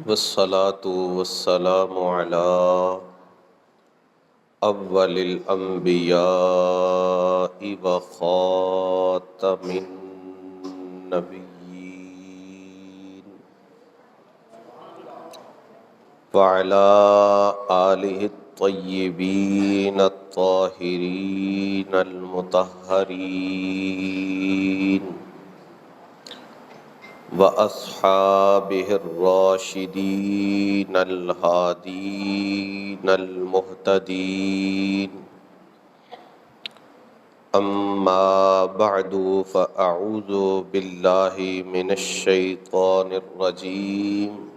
والصلاة والسلام على أول الأنبياء وخاتم النبيين وعلى آله الطيبين الطاهرين المطهرين وأصحابه الراشدين الهادين المهتدين أما بعد فأعوذ بالله من الشيطان الرجيم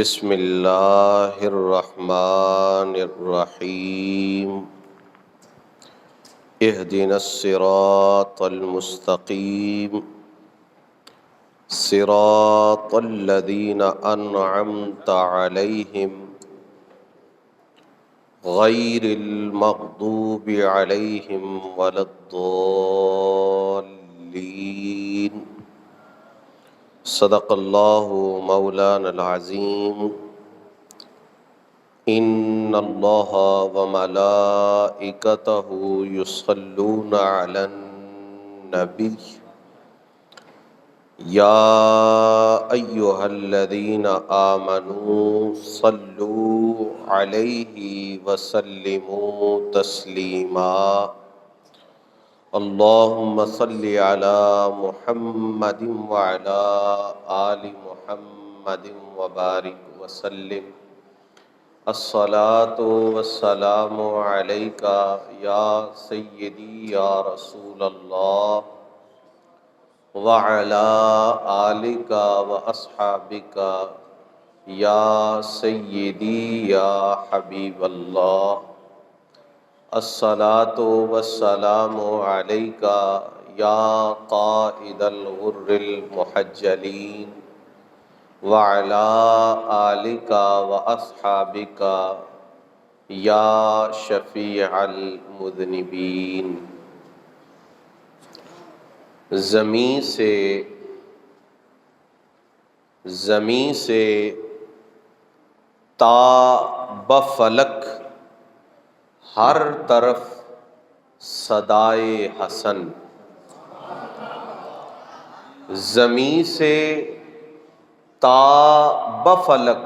بسم الله الرحمن الرحيم اهدنا الصراط المستقيم صراط الذين أنعمت عليهم غير المغضوب عليهم ولا الضالين صدق الله مولانا العظيم إن الله وملائكته يصلون على النبي يا أيها الذين آمنوا صلوا عليه وسلموا تسليما اللهم صل على محمد وعلى آل محمد وبارك وسلم الصلاة والسلام عليك يا سيدي يا رسول الله وعلى آلك وأصحابك يا سيدي يا حبيب الله الصلاة والسلام عليك يا قائد الغر المحجلين وعلى آلك وأصحابك يا شفيع المذنبين زمین سے تا بفلک ہر طرف صدائے حسن، زمین سے تا بفلک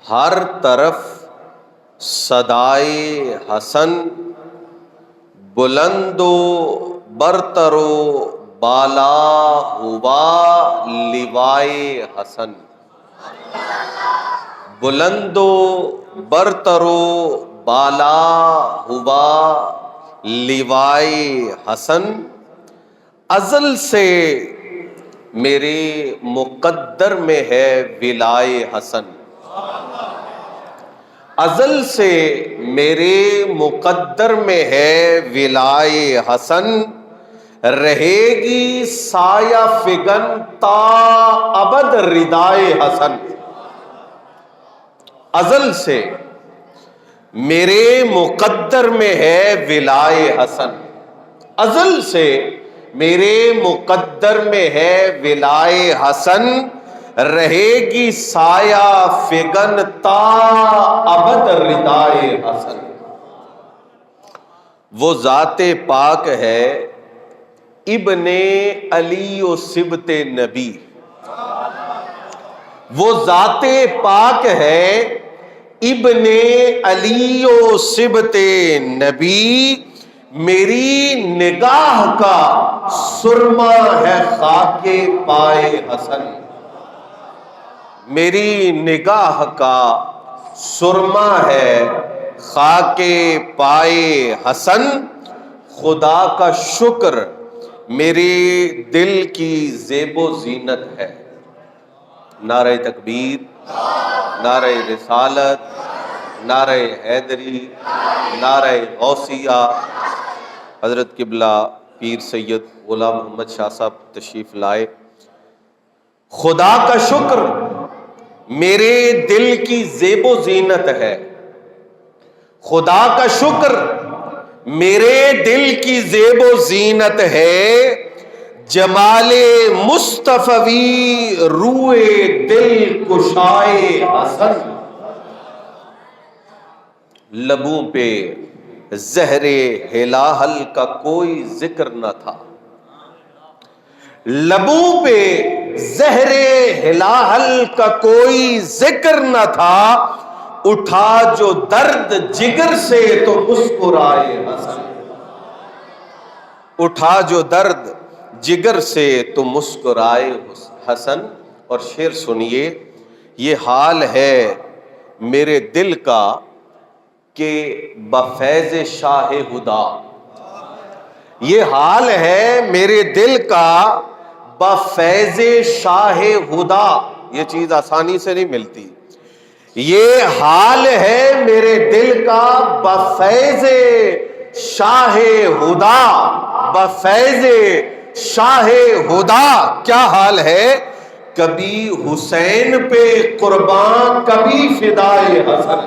ہر طرف صدائے حسن، بلند و برتر و بالا ہوا لوائے حسن، بلند و برتر و بالا ہوا لوائے حسن، ازل سے میرے مقدر میں ہے ولائے حسن، ازل سے میرے مقدر میں ہے ولائے حسن، رہے گی سایہ فگن تا ابد ردائے حسن، ازل سے میرے مقدر میں ہے ولائے حسن، ازل سے میرے مقدر میں ہے ولائے حسن، رہے گی سایہ فگن تا ابد ردائے حسن، وہ ذات پاک ہے ابن علی و سبط نبی، وہ ذات پاک ہے ابن علی و سبط نبی، میری نگاہ کا سرما ہے خاک پائے حسن، میری نگاہ کا سرما ہے خاک پائے حسن، خدا کا شکر میرے دل کی زیب و زینت ہے، نعرہ تکبیر، نعرہ رسالت، نعرہ حیدری، نعرہ غوثیہ، حضرت قبلہ پیر سید غلام محمد شاہ صاحب تشریف لائے۔ خدا کا شکر میرے دل کی زیب و زینت ہے، خدا کا شکر میرے دل کی زیب و زینت ہے، جمال مصطفی روئے دل کشائے حسن، لبوں پہ زہر ہلاہل کا کوئی ذکر نہ تھا، لبوں پہ زہر ہلاہل کا کوئی ذکر نہ تھا، اٹھا جو درد جگر سے تو مسکرائے حسن، اٹھا جو درد جگر سے تو مسکرائے حسن۔ اور شعر سنیے، یہ حال ہے میرے دل کا کہ بفیض شاہ ہدا، یہ حال ہے میرے دل کا بفیض شاہ ہدا، یہ چیز آسانی سے نہیں ملتی، یہ حال ہے میرے دل کا بفیض شاہ ہدا، بفیض شاہ ہدا۔ کیا حال ہے؟ کبھی حسین پہ قربان کبھی فدائے حسن،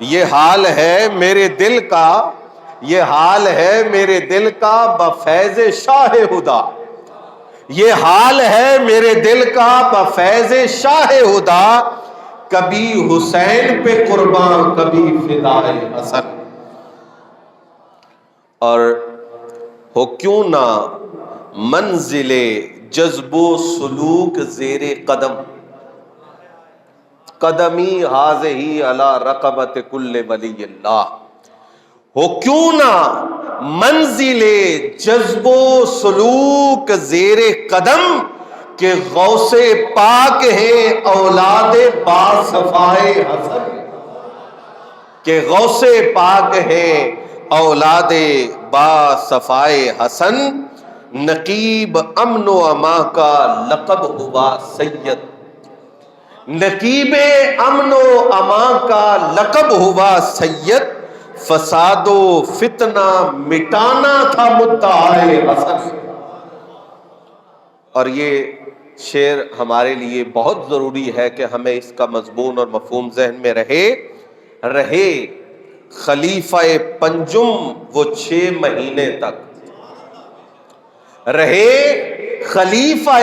یہ حال ہے میرے دل کا، یہ حال ہے میرے دل کا بفیض شاہ ہدا، یہ حال ہے میرے دل کا بفیض شاہ ہدا، کبھی حسین پہ قربان کبھی فدائے حسن۔ اور ہو کیوں نہ منزل جذب و سلوک زیر قدم، قدمی حاضہی علی رقبت کل ولی اللہ، ہو کیوں نہ منزل جذب و سلوک زیر قدم، کہ غوث پاک ہے اولاد با صفائے حسن، کہ غوث پاک ہے اولاد با صفائے حسن، نقیب امن و اما کا لقب ہوا سید، نقیب امن و اما کا لقب ہوا سید، فساد و فتنہ مٹانا تھا مدعائے حسن۔ اور یہ شعر ہمارے لیے بہت ضروری ہے کہ ہمیں اس کا مضمون اور مفہوم ذہن میں رہے۔ خلیفہ پنجم وہ 6 مہینے تک رہے، خلیفہ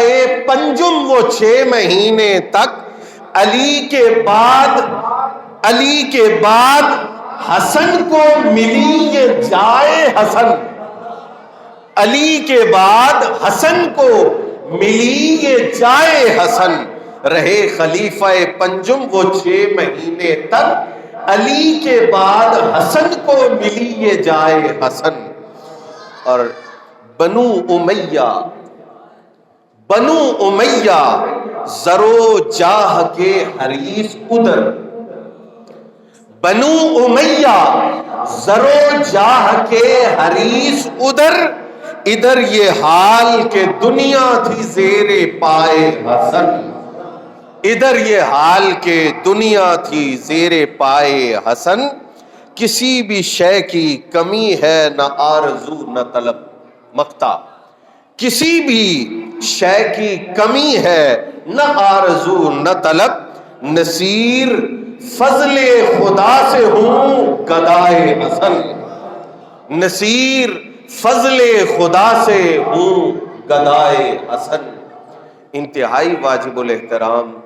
پنجم وہ 6 مہینے تک، علی کے بعد حسن کو ملی یہ جائے حسن، علی کے بعد حسن کو ملی یہ جائے حسن، رہے خلیفہ پنجم وہ 6 مہینے تک، علی کے بعد حسن کو ملی یہ جائے حسن۔ اور بنو امیہ زرو جاہ کے حریص ادھر، بنو امیہ زرو جاہ کے حریص ادھر، ادھر یہ حال کہ دنیا تھی زیر پائے حسن، ادھر یہ حال کہ دنیا تھی زیر پائے حسن، کسی بھی شے کی کمی ہے نہ آرزو نہ طلب، مقطع، کسی بھی شے کی کمی ہے نہ آرزو نہ طلب، نصیر فضل خدا سے ہوں گدائے حسن، نصیر فضل خدا سے ہوں گدائے حسن۔ انتہائی واجب الاحترام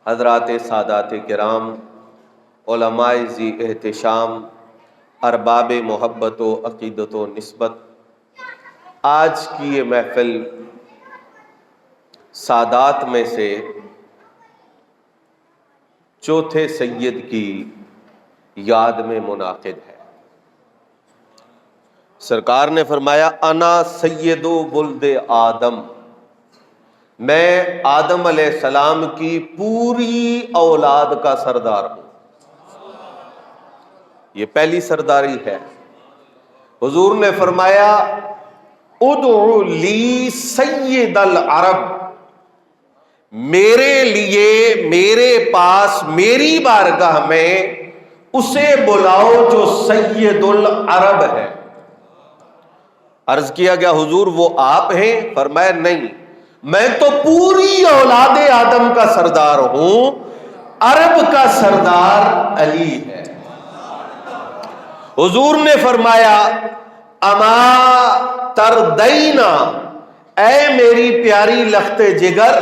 حضرات سادات کرام، علماء ذی احتشام، ارباب محبت و عقیدت و نسبت، آج کی یہ محفل سادات میں سے چوتھے سید کی یاد میں منعقد ہے۔ سرکار نے فرمایا انا سید ولد آدم، میں آدم علیہ السلام کی پوری اولاد کا سردار ہوں، یہ پہلی سرداری ہے۔ حضور نے فرمایا ادعو لی سید العرب، میرے لیے میرے پاس میری بارگاہ میں اسے بلاؤ جو سید العرب ہے۔ عرض کیا گیا حضور وہ آپ ہیں؟ فرمایا نہیں، میں تو پوری اولاد آدم کا سردار ہوں، عرب کا سردار علی ہے۔ حضور نے فرمایا اما تردینا، اے میری پیاری لخت جگر،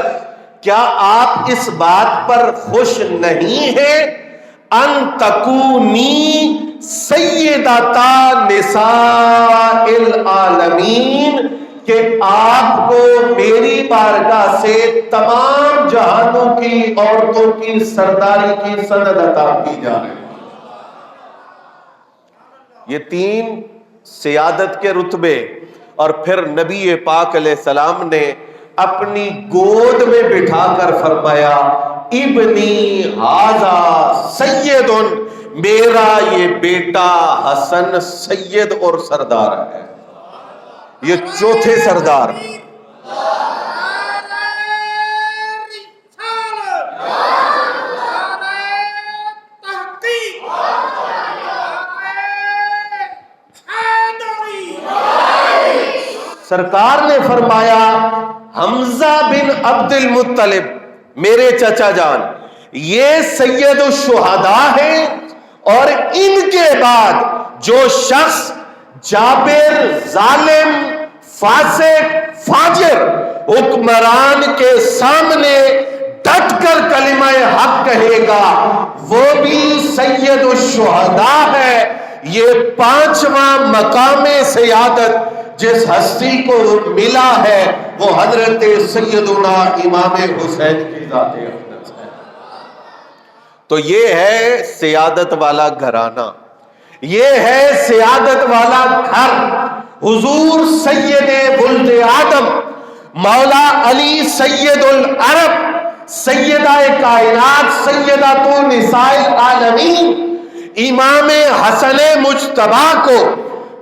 کیا آپ اس بات پر خوش نہیں ہیں ان تکونی سیدتا نساء العالمین، کہ آپ کو میری بارگاہ سے تمام جہانوں کی عورتوں کی سرداری کی سند عطا کی جائے۔ یہ تین سیادت کے رتبے، اور پھر نبی پاک علیہ السلام نے اپنی گود میں بٹھا کر فرمایا ابنی ھذا سید، میرا یہ بیٹا حسن سید اور سردار ہے، یہ چوتھے سردار۔ سرکار نے فرمایا حمزہ بن عبد المطلب، میرے چچا جان، یہ سید الشہداء ہیں، اور ان کے بعد جو شخص جابر، ظالم، فاسق، فاجر حکمران کے سامنے ڈٹ کر کلمہ حق کہے گا وہ بھی سید الشہداء ہے۔ یہ پانچواں مقام سیادت جس ہستی کو ملا ہے وہ حضرت سیدنا امام حسین کی ذات اقدس ہے۔ تو یہ ہے سیادت والا گھرانہ، یہ ہے سیادت والا گھر۔ حضور سید ولد آدم، مولا علی سید العرب، سیدہ کائنات، سیدۃ نساء العالمین، امام حسن مجتبی کو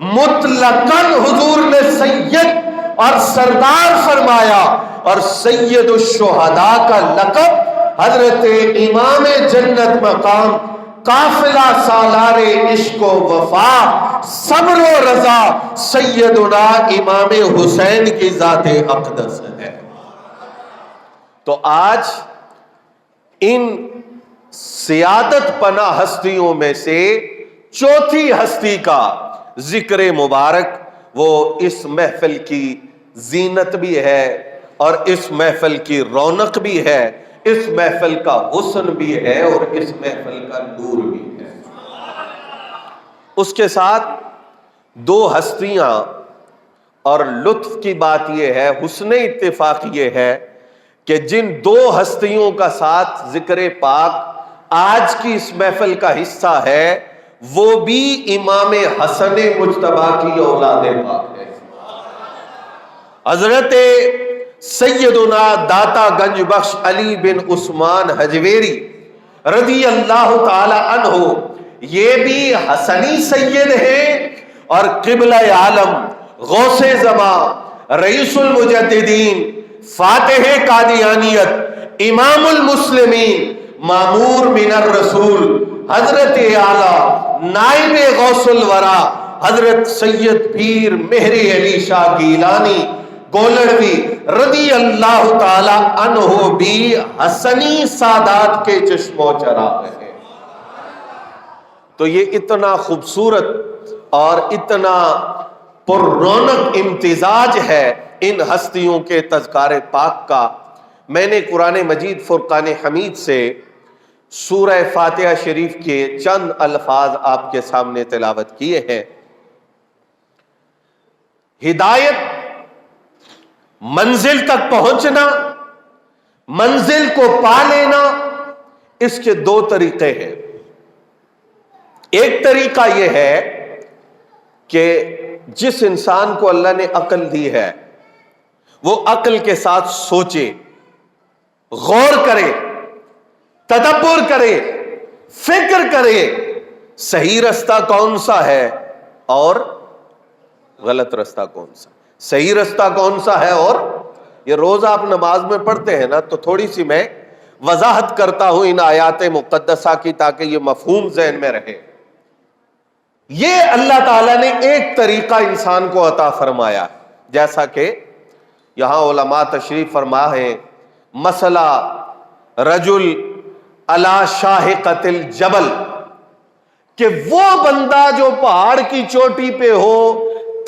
مطلقاً حضور نے سید اور سردار فرمایا، اور سید الشہداء کا لقب حضرت امام جنت مقام، قافلہ سالار عشق و وفا، صبر و رضا، سیدنا امام حسین کی ذات اقدس ہے۔ تو آج ان سیادت پناہ ہستیوں میں سے چوتھی ہستی کا ذکر مبارک، وہ اس محفل کی زینت بھی ہے، اور اس محفل کی رونق بھی ہے، اس محفل کا حسن بھی ہے، اور اس محفل کا نور بھی ہے۔ اس کے ساتھ دو ہستیاں، اور لطف کی بات یہ ہے، حسن اتفاق یہ ہے کہ جن دو ہستیوں کا ساتھ ذکر پاک آج کی اس محفل کا حصہ ہے، وہ بھی امام حسن مجتبی کی اولاد پاک ہے۔ حضرت سیدنا داتا گنج بخش علی بن عثمان حجویری رضی اللہ تعالی عنہ، یہ بھی حسنی سید ہیں، اور قبلہ عالم، غوث زمان، رئیس المجددین، فاتح قادیانیت، امام المسلمین، مامور من الرسول، حضرت اعلیٰ نائب غوث الورا حضرت سید پیر مہر علی شاہ گیلانی گولڑوی رضی اللہ تعالی عنہ بھی حسنی سادات کے چشم و چراغ ہیں۔ تو یہ اتنا خوبصورت اور اتنا پر رونق امتزاج ہے ان ہستیوں کے تذکار پاک کا۔ میں نے قرآن مجید فرقان حمید سے سورہ فاتحہ شریف کے چند الفاظ آپ کے سامنے تلاوت کیے ہیں۔ ہدایت، منزل تک پہنچنا، منزل کو پا لینا، اس کے دو طریقے ہیں۔ ایک طریقہ یہ ہے کہ جس انسان کو اللہ نے عقل دی ہے وہ عقل کے ساتھ سوچے، غور کرے، تدبر کرے، فکر کرے، صحیح رستہ کون سا ہے اور غلط رستہ کون سا، صحیح رستہ کون سا ہے۔ اور یہ روز آپ نماز میں پڑھتے ہیں نا، تو تھوڑی سی میں وضاحت کرتا ہوں ان آیات مقدسہ کی تاکہ یہ مفہوم ذہن میں رہے۔ یہ اللہ تعالیٰ نے ایک طریقہ انسان کو عطا فرمایا، جیسا کہ یہاں علماء تشریف فرما ہے، مسئلہ رجل علی شاہقۃ الجبل، کہ وہ بندہ جو پہاڑ کی چوٹی پہ ہو،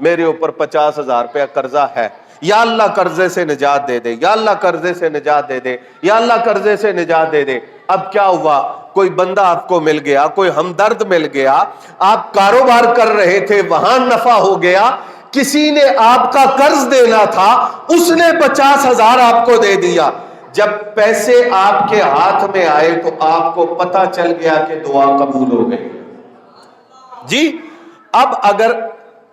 میرے اوپر 50,000 روپیہ قرضہ ہے، یا اللہ قرضے سے نجات دے دے، یا اللہ قرضے سے نجات دے دے، یا اللہ قرضے سے نجات دے دے۔ اب کیا ہوا؟ کوئی بندہ آپ کو مل گیا، کوئی ہمدرد مل گیا، آپ کاروبار کر رہے تھے، وہاں نفع ہو گیا، کسی نے آپ کا قرض دینا تھا، اس نے 50,000 آپ کو دے دیا۔ جب پیسے آپ کے ہاتھ میں آئے تو آپ کو پتہ چل گیا کہ دعا قبول ہو گئی جی۔ اب اگر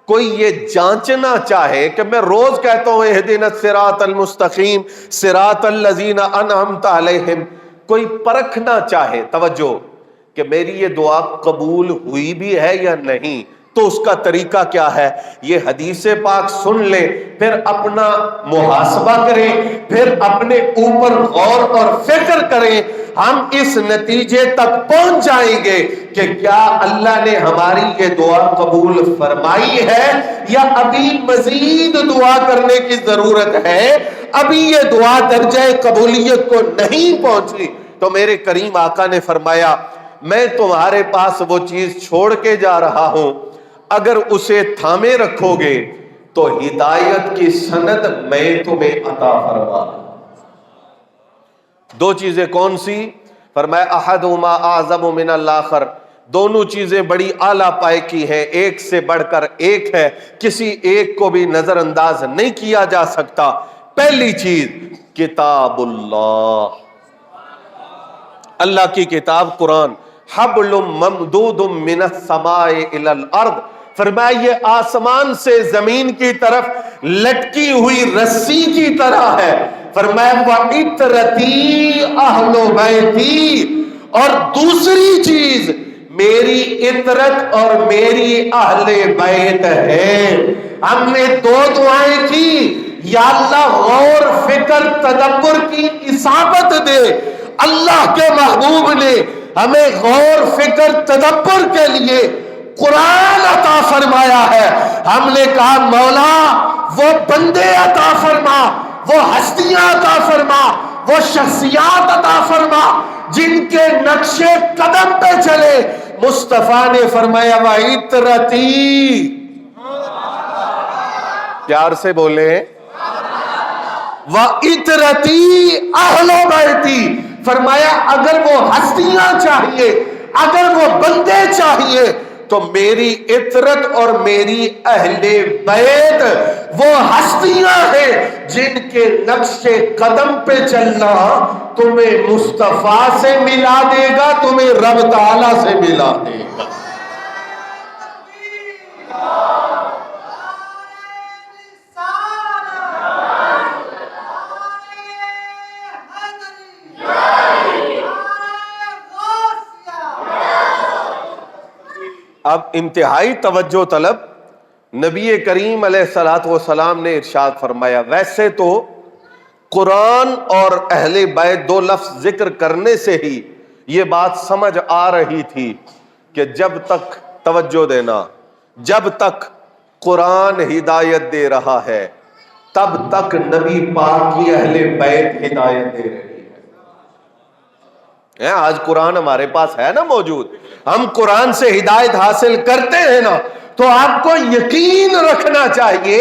کوئی یہ جانچنا چاہے کہ میں روز کہتا ہوں اہدنا الصراط المستقیم صراط الذین انعمت علیہم، کوئی پرکھنا چاہے، توجہ، کہ میری یہ دعا قبول ہوئی بھی ہے یا نہیں، تو اس کا طریقہ کیا ہے؟ یہ حدیث پاک سن لیں، پھر اپنا محاسبہ کریں، پھر اپنے اوپر غور اور فکر کریں، ہم اس نتیجے تک پہنچ جائیں گے کہ کیا اللہ نے ہماری یہ دعا قبول فرمائی ہے یا ابھی مزید دعا کرنے کی ضرورت ہے، ابھی یہ دعا درجہ قبولیت کو نہیں پہنچی۔ تو میرے کریم آقا نے فرمایا میں تمہارے پاس وہ چیز چھوڑ کے جا رہا ہوں، اگر اسے تھامے رکھو گے تو ہدایت کی سند میں تمہیں عطا فرما دوں۔ دو چیزیں کون سی؟ فرمایا احدہما اعظم من الاخر، دونوں چیزیں بڑی اعلیٰ پائے کی ہیں، ایک سے بڑھ کر ایک ہے، کسی ایک کو بھی نظر انداز نہیں کیا جا سکتا۔ پہلی چیز کتاب اللہ، اللہ کی کتاب قرآن، حبل ممدود من السماء الى الارض، فرمایا یہ آسمان سے زمین کی طرف لٹکی ہوئی رسی کی طرح ہے۔ فرمایا وَعِطْرَتِي أَهْلُ بَيْتِي، اور دوسری چیز میری عطرت اور میری اہل بیت ہے۔ ہم نے دو دعائیں کی، یا اللہ غور فکر تدبر کی اصابت دے، اللہ کے محبوب نے ہمیں غور فکر تدبر کے لیے قرآن عطا فرمایا ہے۔ ہم نے کہا مولا وہ بندے عطا فرما، وہ ہستیاں عطا فرما، وہ شخصیات عطا فرما جن کے نقش قدم پہ چلے۔ مصطفیٰ نے فرمایا وَعِطْرَتِي، پیار سے بولے وَعِطْرَتِي أَهْلُ بَيْتِي، فرمایا اگر وہ ہستیاں چاہیے، اگر وہ بندے چاہیے تو میری عطرت اور میری اہل بیت وہ ہستیاں ہیں جن کے نقش قدم پہ چلنا تمہیں مصطفیٰ سے ملا دے گا، تمہیں رب تعالیٰ سے ملا دے گا۔ اب انتہائی توجہ طلب، نبی کریم علیہ الصلوۃ والسلام نے ارشاد فرمایا، ویسے تو قرآن اور اہل بیت دو لفظ ذکر کرنے سے ہی یہ بات سمجھ آ رہی تھی کہ جب تک، توجہ دینا، جب تک قرآن ہدایت دے رہا ہے تب تک نبی پاک کی اہل بیت ہدایت دے رہی ہے۔ آج قرآن ہمارے پاس ہے نا موجود، ہم قرآن سے ہدایت حاصل کرتے ہیں نا، تو آپ کو یقین رکھنا چاہیے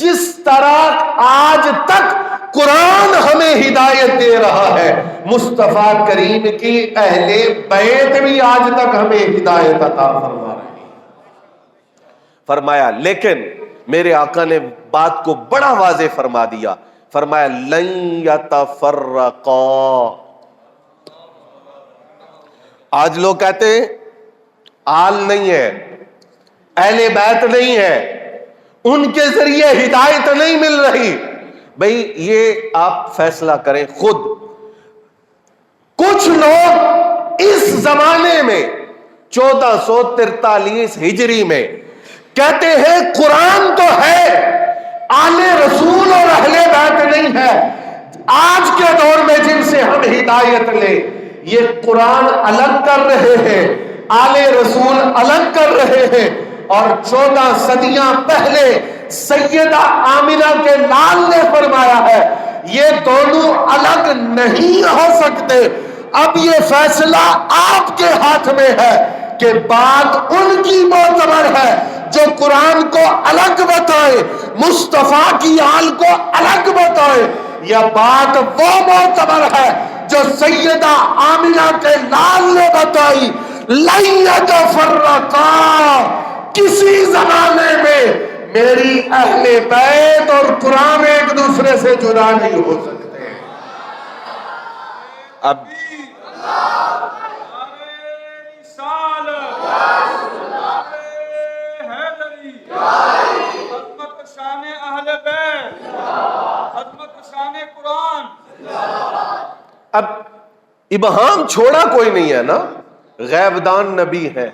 جس طرح آج تک قرآن ہمیں ہدایت دے رہا ہے، مصطفیٰ کریم کی اہل بیت بھی آج تک ہمیں ہدایت عطا فرما رہی ہے۔ فرمایا لیکن میرے آقا نے بات کو بڑا واضح فرما دیا، فرمایا لن یتفرقا۔ آج لوگ کہتے ہیں آل نہیں ہے، اہل بیت نہیں ہے، ان کے ذریعے ہدایت نہیں مل رہی۔ بھئی یہ آپ فیصلہ کریں خود۔ کچھ لوگ اس زمانے میں 1443 ہجری میں کہتے ہیں قرآن تو ہے، آل رسول اور اہل بیت نہیں ہے۔ آج کے دور میں جن سے ہم ہدایت لیں، یہ قرآن الگ کر رہے ہیں، آل رسول الگ کر رہے ہیں، اور 14 صدیاں پہلے سیدہ آمنہ کے لال نے فرمایا ہے یہ دونوں الگ نہیں ہو سکتے۔ اب یہ فیصلہ آپ کے ہاتھ میں ہے کہ بات ان کی معتبر ہے، جو قرآن کو الگ بتائے، مصطفیٰ کی آل کو الگ بتائے، یہ بات وہ معتبر ہے جو سیدہ آمنہ کے لال نے بتائی، لَن يَتَفَرَّقَا، کسی زمانے میں میری اہل بیت اور قرآن ایک دوسرے سے جدا نہیں ہو سکتے۔ اب اب ابہام چھوڑا کوئی نہیں ہے نا، غیب دان نبی ہے،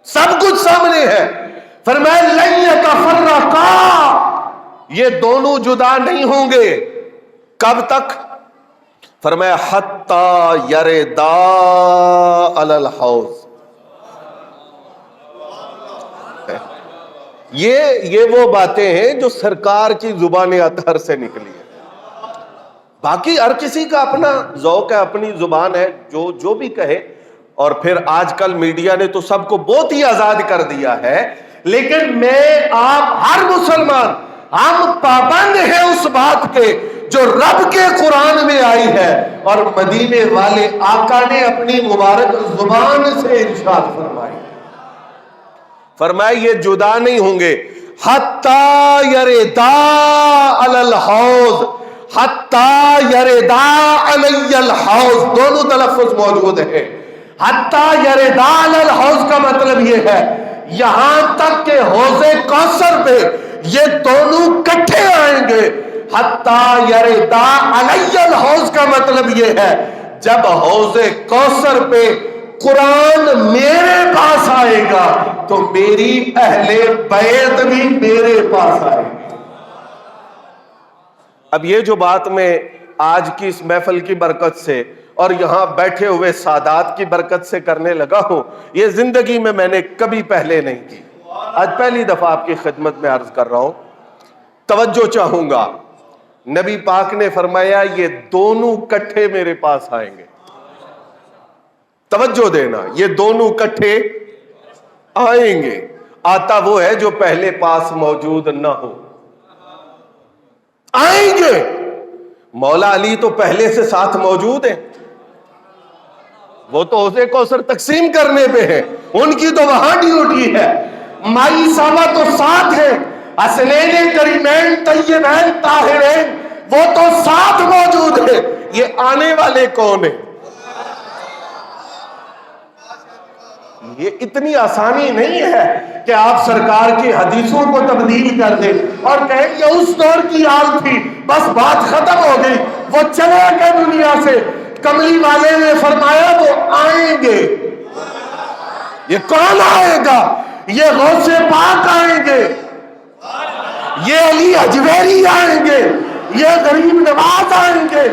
سب کچھ سامنے ہے۔ فرمایا لن یتفرقا، یہ دونوں جدا نہیں ہوں گے، کب تک؟ فرمایا حتی یردا علی الحوض، یہ وہ باتیں ہیں جو سرکار کی زبان اطہر سے نکلی ہے۔ باقی ہر کسی کا اپنا ذوق ہے، اپنی زبان ہے، جو بھی کہے۔ اور پھر آج کل میڈیا نے تو سب کو بہت ہی آزاد کر دیا ہے، لیکن میں آپ ہر مسلمان ہم پابند ہیں اس بات کے جو رب کے قرآن میں آئی ہے اور مدینے والے آقا نے اپنی مبارک زبان سے ارشاد فرمائی۔ فرمایا یہ جدا نہیں ہوں گے، حتی یردا علی الحوض، حتی یردا علی الحوض، دونوں تلفظ موجود ہیں۔ حتی یردا علی الحوض کا مطلب یہ ہے یہاں تک کہ حوض کوثر پہ یہ دونوں کٹھے آئیں گے۔ حتی یردا علی الحوض کا مطلب یہ ہے جب حوض کوثر پہ قرآن میرے پاس آئے گا تو میری اہل بیت بھی میرے پاس آئے گی۔ اب یہ جو بات میں آج کی اس محفل کی برکت سے اور یہاں بیٹھے ہوئے سادات کی برکت سے کرنے لگا ہوں، یہ زندگی میں نے کبھی پہلے نہیں کی، آج پہلی دفعہ آپ کی خدمت میں عرض کر رہا ہوں۔ توجہ چاہوں گا، نبی پاک نے فرمایا یہ دونوں کٹھے میرے پاس آئیں گے۔ توجہ دینا، یہ دونوں کٹھے آئیں گے۔ آتا وہ ہے جو پہلے پاس موجود نہ ہو، آئیں گے۔ مولا علی تو پہلے سے ساتھ موجود ہیں، وہ تو حوض کوثر تقسیم کرنے پہ ہیں، ان کی تو وہاں ڈیوٹی ہے۔ مائی صاحبہ تو ساتھ ہیں، حسنین کریمین طیبین طاہرین وہ تو ساتھ موجود ہیں، یہ آنے والے کون ہیں؟ یہ اتنی آسانی نہیں ہے کہ آپ سرکار کی حدیثوں کو تبدیل کر دیں اور کہیں یہ اس دور کی آل تھی، بس بات ختم ہو گئی، وہ چلے گئے دنیا سے۔ کملی والے نے فرمایا وہ آئیں گے۔ یہ کون آئے گا؟ یہ غوث پاک آئیں گے، یہ علی اجویری آئیں گے، یہ غریب نواز آئیں گے،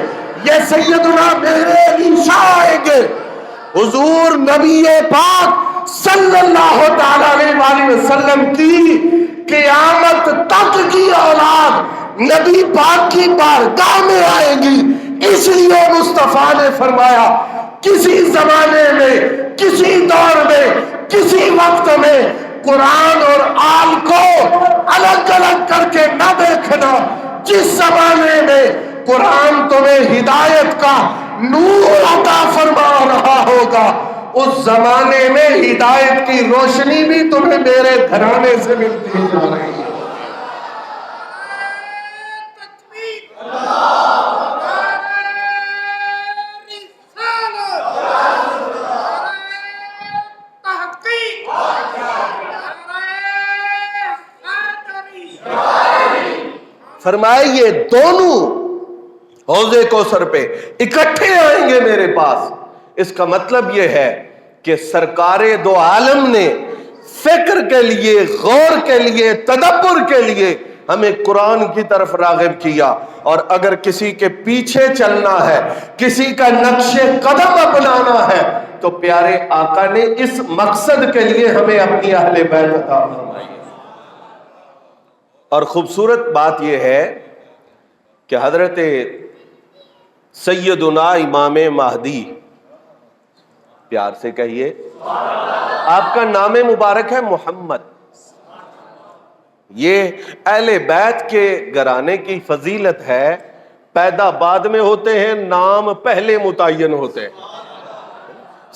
یہ سیدنا میرے علی شاہ آئیں گے۔ حضور نبی پاک صلی اللہ تعالیٰ علیہ وسلم کی قیامت تک کی اولاد نبی پاک کی بارگاہ میں آئے گی۔ اس لیے مصطفیٰ نے فرمایا کسی زمانے میں، کسی دور میں، کسی وقت میں قرآن اور آل کو الگ الگ کر کے نہ دیکھنا۔ جس زمانے میں قرآن تمہیں ہدایت کا نور عطا فرما رہا ہوگا، اس زمانے میں ہدایت کی روشنی بھی تمہیں میرے گھرانے سے ملتی جا رہی ہے۔ فرمایا یہ دونوں حوض کوثر پہ اکٹھے آئیں گے میرے پاس۔ اس کا مطلب یہ ہے کہ سرکار دو عالم نے فکر کے لیے، غور کے لیے، تدبر کے لیے ہمیں قرآن کی طرف راغب کیا۔ اور اگر کسی کے پیچھے چلنا ہے، کسی کا نقش قدم اپنانا ہے، تو پیارے آقا نے اس مقصد کے لیے ہمیں اپنی اہل بیت عطا فرمائی۔ اور خوبصورت بات یہ ہے کہ حضرت سیدنا امام مہدی، پیار سے کہیے، آپ کا نام مبارک ہے محمد، یہ اہل بیت کے گھرانے کی فضیلت ہے، پیدا بعد میں ہوتے ہیں، نام پہلے متعین ہوتے ہیں۔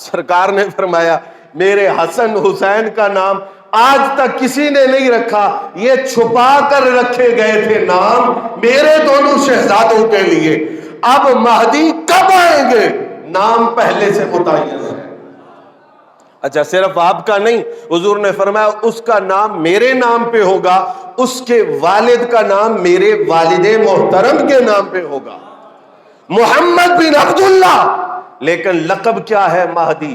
سرکار نے فرمایا میرے حسن حسین کا نام آج تک کسی نے نہیں رکھا، یہ چھپا کر رکھے گئے تھے نام میرے دونوں شہزادوں کے لیے، اب مہدی کب آئیں گے نام پہلے سے متعین ہے۔ اچھا صرف آپ کا نہیں، حضور نے فرمایا اس کا نام میرے نام پہ ہوگا، اس کے والد کا نام میرے والد محترم کے نام پہ ہوگا، محمد بن عبداللہ، لیکن لقب کیا ہے مہدی؟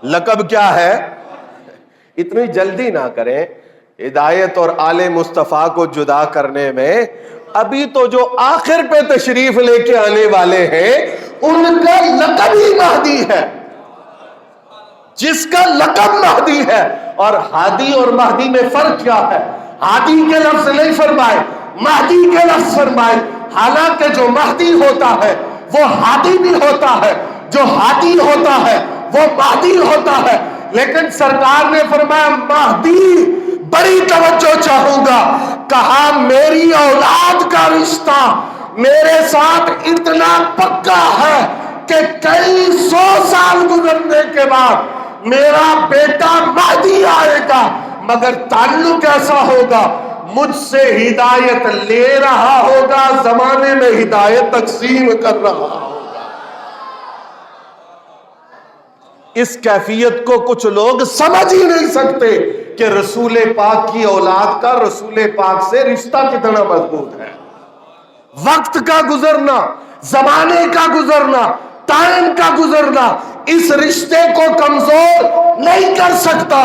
لقب کیا ہے؟ اتنی جلدی نہ کریں ہدایت اور آل مصطفیٰ کو جدا کرنے میں، ابھی تو جو آخر پہ تشریف لے کے آنے والے ہیں ان کا لقب ہی مہدی ہے، جس کا لقب مہدی ہے۔ اور ہادی اور مہدی میں فرق کیا ہے؟ ہادی کے لفظ نہیں فرمائے، مہدی کے لفظ فرمائے، حالانکہ جو مہدی ہوتا ہے وہ ہادی بھی ہوتا ہے، جو ہادی ہوتا ہے وہ مہدی ہوتا ہے، لیکن سرکار نے فرمایا مہدی بڑی توجہ چاہوں گا، کہا میری اولاد کا رشتہ میرے ساتھ اتنا پکا ہے کہ کئی 100 سال گزرنے کے بعد میرا بیٹا مہدی آئے گا، مگر تعلق ایسا ہوگا مجھ سے ہدایت لے رہا ہوگا، زمانے میں ہدایت تقسیم کر رہا ہوگا۔ اس کیفیت کو کچھ لوگ سمجھ ہی نہیں سکتے کہ رسول پاک کی اولاد کا رسول پاک سے رشتہ کتنا مضبوط ہے۔ وقت کا گزرنا، زمانے کا گزرنا، ٹائم کا گزرنا اس رشتے کو کمزور نہیں کر سکتا۔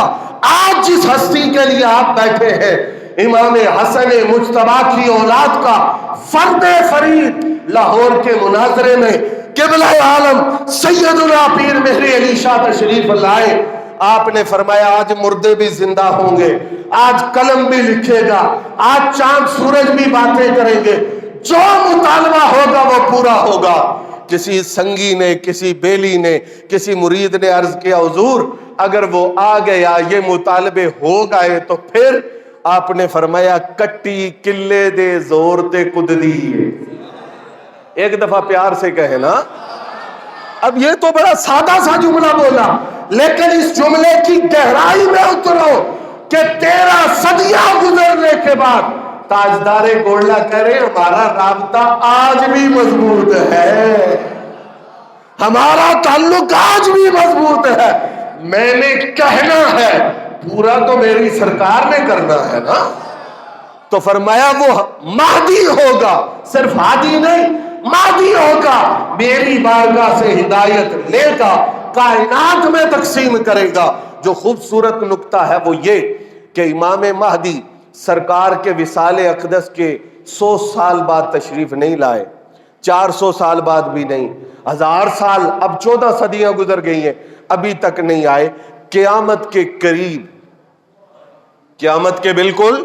آج جس ہستی کے لیے آپ بیٹھے ہیں، امام حسن مجتبیٰ کی اولاد کا فرد فرید، لاہور کے مناظرے میں قبلہ عالم سیدنا پیر مہری علی شاہ تشریف لائے، آپ نے فرمایا آج مردے بھی زندہ ہوں گے، آج قلم بھی لکھے گا، آج چاند سورج بھی باتیں کریں گے، جو مطالبہ ہوگا وہ پورا ہوگا۔ کسی سنگی نے، کسی بیلی نے، کسی مرید نے عرض کیا حضور اگر وہ آ گیا، یہ مطالبے ہو گئے تو پھر؟ آپ نے فرمایا کٹی قلے دے زور تے کددی۔ ایک دفعہ پیار سے کہے نا۔ اب یہ تو بڑا سادہ سا جملہ بولا، لیکن اس جملے کی گہرائی میں اترو کہ 13 صدیاں گزرنے کے بعد تاجدار گولڈا کہہ رہے ہمارا رابطہ آج بھی مضبوط ہے، ہمارا تعلق آج بھی مضبوط ہے، میں نے کہنا ہے پورا تو میری سرکار نے کرنا ہے نا۔ تو فرمایا وہ مہدی ہوگا، صرف ہادی نہیں مہدی ہوگا، میری بارگاہ سے ہدایت لے گا، کائنات میں تقسیم کرے گا۔ جو خوبصورت نکتہ ہے وہ یہ کہ امام مہدی سرکار کے وصال اقدس کے 100 سال بعد تشریف نہیں لائے، 400 سال بعد بھی نہیں، 1000 سال، اب 14 صدیاں گزر گئی ہیں، ابھی تک نہیں آئے۔ قیامت کے قریب، قیامت کے بالکل،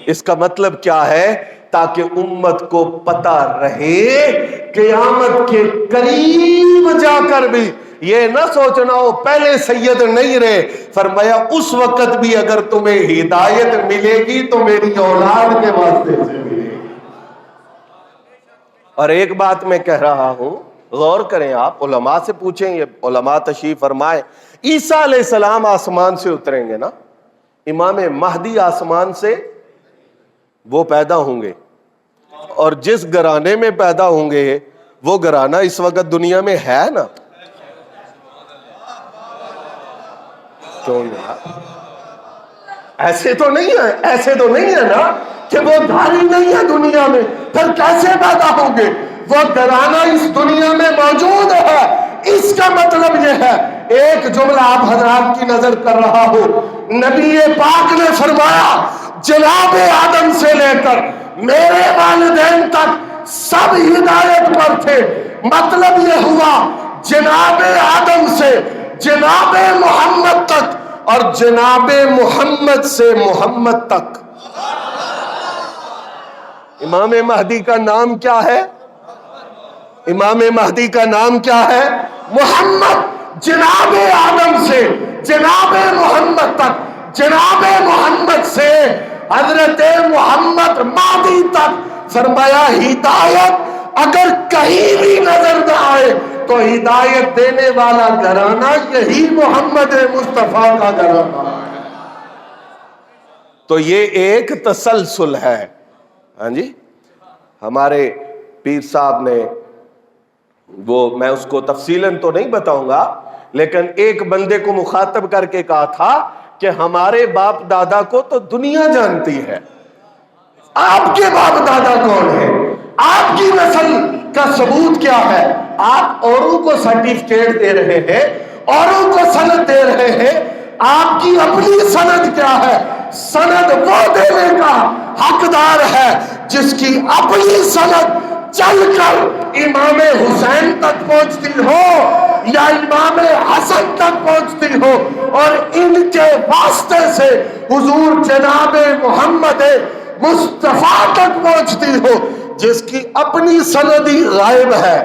اس کا مطلب کیا ہے؟ تاکہ امت کو پتہ رہے قیامت کے قریب جا کر بھی یہ نہ سوچنا ہو پہلے سید نہیں رہے، فرمایا اس وقت بھی اگر تمہیں ہدایت ملے گی تو میری اولاد کے واسطے سے ملے گی۔ اور ایک بات میں کہہ رہا ہوں، غور کریں آپ، علماء سے پوچھیں، یہ علماء تشریف فرمائے، عیسیٰ علیہ السلام آسمان سے اتریں گے نا، امام مہدی آسمان سے وہ پیدا ہوں گے، اور جس گھرانے میں پیدا ہوں گے وہ گھرانہ اس وقت دنیا میں ہے نا؟ کیوں نہیں؟ ایسے تو نہیں ہے، ایسے تو نہیں ہے نا کہ وہ دھاری نہیں ہے دنیا میں، پھر کیسے پیدا ہوں گے؟ وہ گھرانہ اس دنیا میں موجود ہے۔ اس کا مطلب یہ ہے، ایک جملہ آپ حضرات کی نظر کر رہا ہوں، نبی پاک نے فرمایا جناب آدم سے لے کر میرے والدین تک سب ہدایت پر تھے، مطلب یہ ہوا جناب آدم سے جناب محمد تک اور جناب محمد سے محمد تک۔ امام مہدی کا نام کیا ہے؟ امام مہدی کا نام کیا ہے؟ محمد۔ جناب آدم سے جناب محمد تک جناب محمد سے حضرت محمد مہدی تک فرمایا ہدایت اگر کہیں بھی نظر نہ آئے تو ہدایت دینے والا گھرانہ یہی محمد مصطفیٰ کا گھرانہ ہے۔ تو یہ ایک تسلسل ہے۔ ہاں جی، ہمارے پیر صاحب نے وہ، میں اس کو تفصیلاً تو نہیں بتاؤں گا، لیکن ایک بندے کو مخاطب کر کے کہا تھا کہ ہمارے باپ دادا کو تو دنیا جانتی ہے، آپ کے باپ دادا کون ہیں، آپ کی نسل کا ثبوت کیا ہے؟ آپ اوروں کو سرٹیفکیٹ دے رہے ہیں، اوروں کو سند دے رہے ہیں، آپ کی اپنی سند کیا ہے؟ سند وہ دینے کا حقدار ہے جس کی اپنی سند چل کر امام حسین تک پہنچتی ہو یا امام حسن تک پہنچتی ہو، اور ان کے واسطے سے حضور جناب محمد مصطفیٰ تک پہنچتی ہو، جس کی اپنی سند ہی غائب ہے۔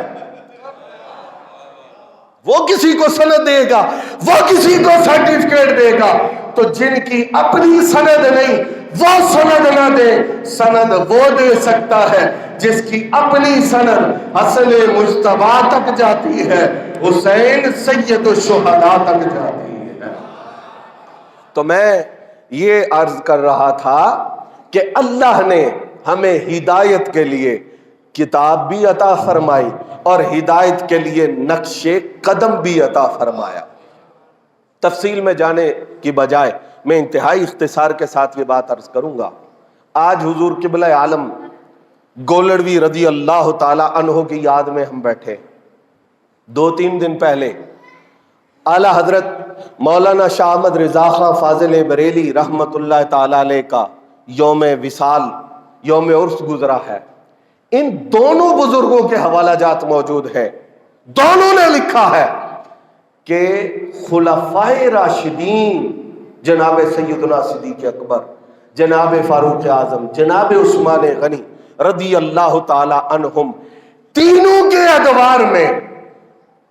وہ کسی کو سند دے گا، وہ کسی کو سرٹیفکیٹ دے گا، تو جن کی اپنی سند نہیں وہ سند نہ دے، سند وہ دے سکتا ہے جس کی اپنی سند حسن مجتبیٰ تک جاتی ہے، حسین سید الشہداء تک جاتی ہے۔ تو میں یہ عرض کر رہا تھا کہ اللہ نے ہمیں ہدایت کے لیے کتاب بھی عطا فرمائی اور ہدایت کے لیے نقش قدم بھی عطا فرمایا۔ تفصیل میں جانے کی بجائے میں انتہائی اختصار کے ساتھ یہ بات عرض کروں گا۔ آج حضور قبلہ عالم گولڑوی رضی اللہ تعالی عنہ کی یاد میں ہم بیٹھے، 2-3 دن پہلے اعلی حضرت مولانا شاہ احمد رضا خان فاضل بریلی رحمت اللہ تعالی علیہ کا یوم وصال، یوم عرس گزرا ہے۔ ان دونوں بزرگوں کے حوالہ جات موجود ہیں، دونوں نے لکھا ہے کہ خلفائے راشدین جناب سیدنا صدیق اکبر، جناب فاروق اعظم، جناب عثمان غنی رضی اللہ تعالی عنہم، تینوں کے ادوار میں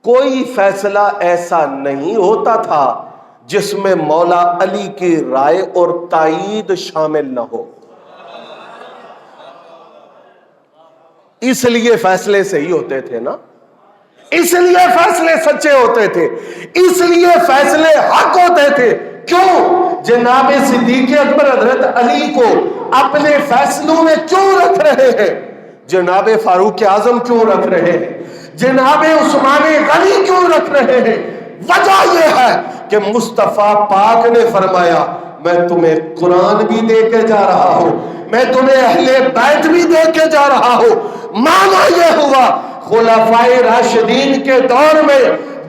کوئی فیصلہ ایسا نہیں ہوتا تھا جس میں مولا علی کی رائے اور تائید شامل نہ ہو۔ اس لیے فیصلے صحیح ہوتے تھے نا، اس لیے فیصلے سچے ہوتے تھے، اس لیے فیصلے حق ہوتے تھے۔ کیوں؟ جناب صدیق اکبر حضرت علی کو اپنے فیصلوں میں کیوں رکھ رہے ہیں؟ جناب فاروق اعظم کیوں رکھ رہے ہیں؟ جناب عثمان غنی کیوں رکھ رہے ہیں؟ وجہ یہ ہے کہ مصطفیٰ پاک نے فرمایا میں تمہیں قرآن بھی دے کے جا رہا ہوں، میں تمہیں اہل بیت بھی دے کے جا رہا ہوں۔ معنی یہ ہوا خلفائے راشدین کے دور میں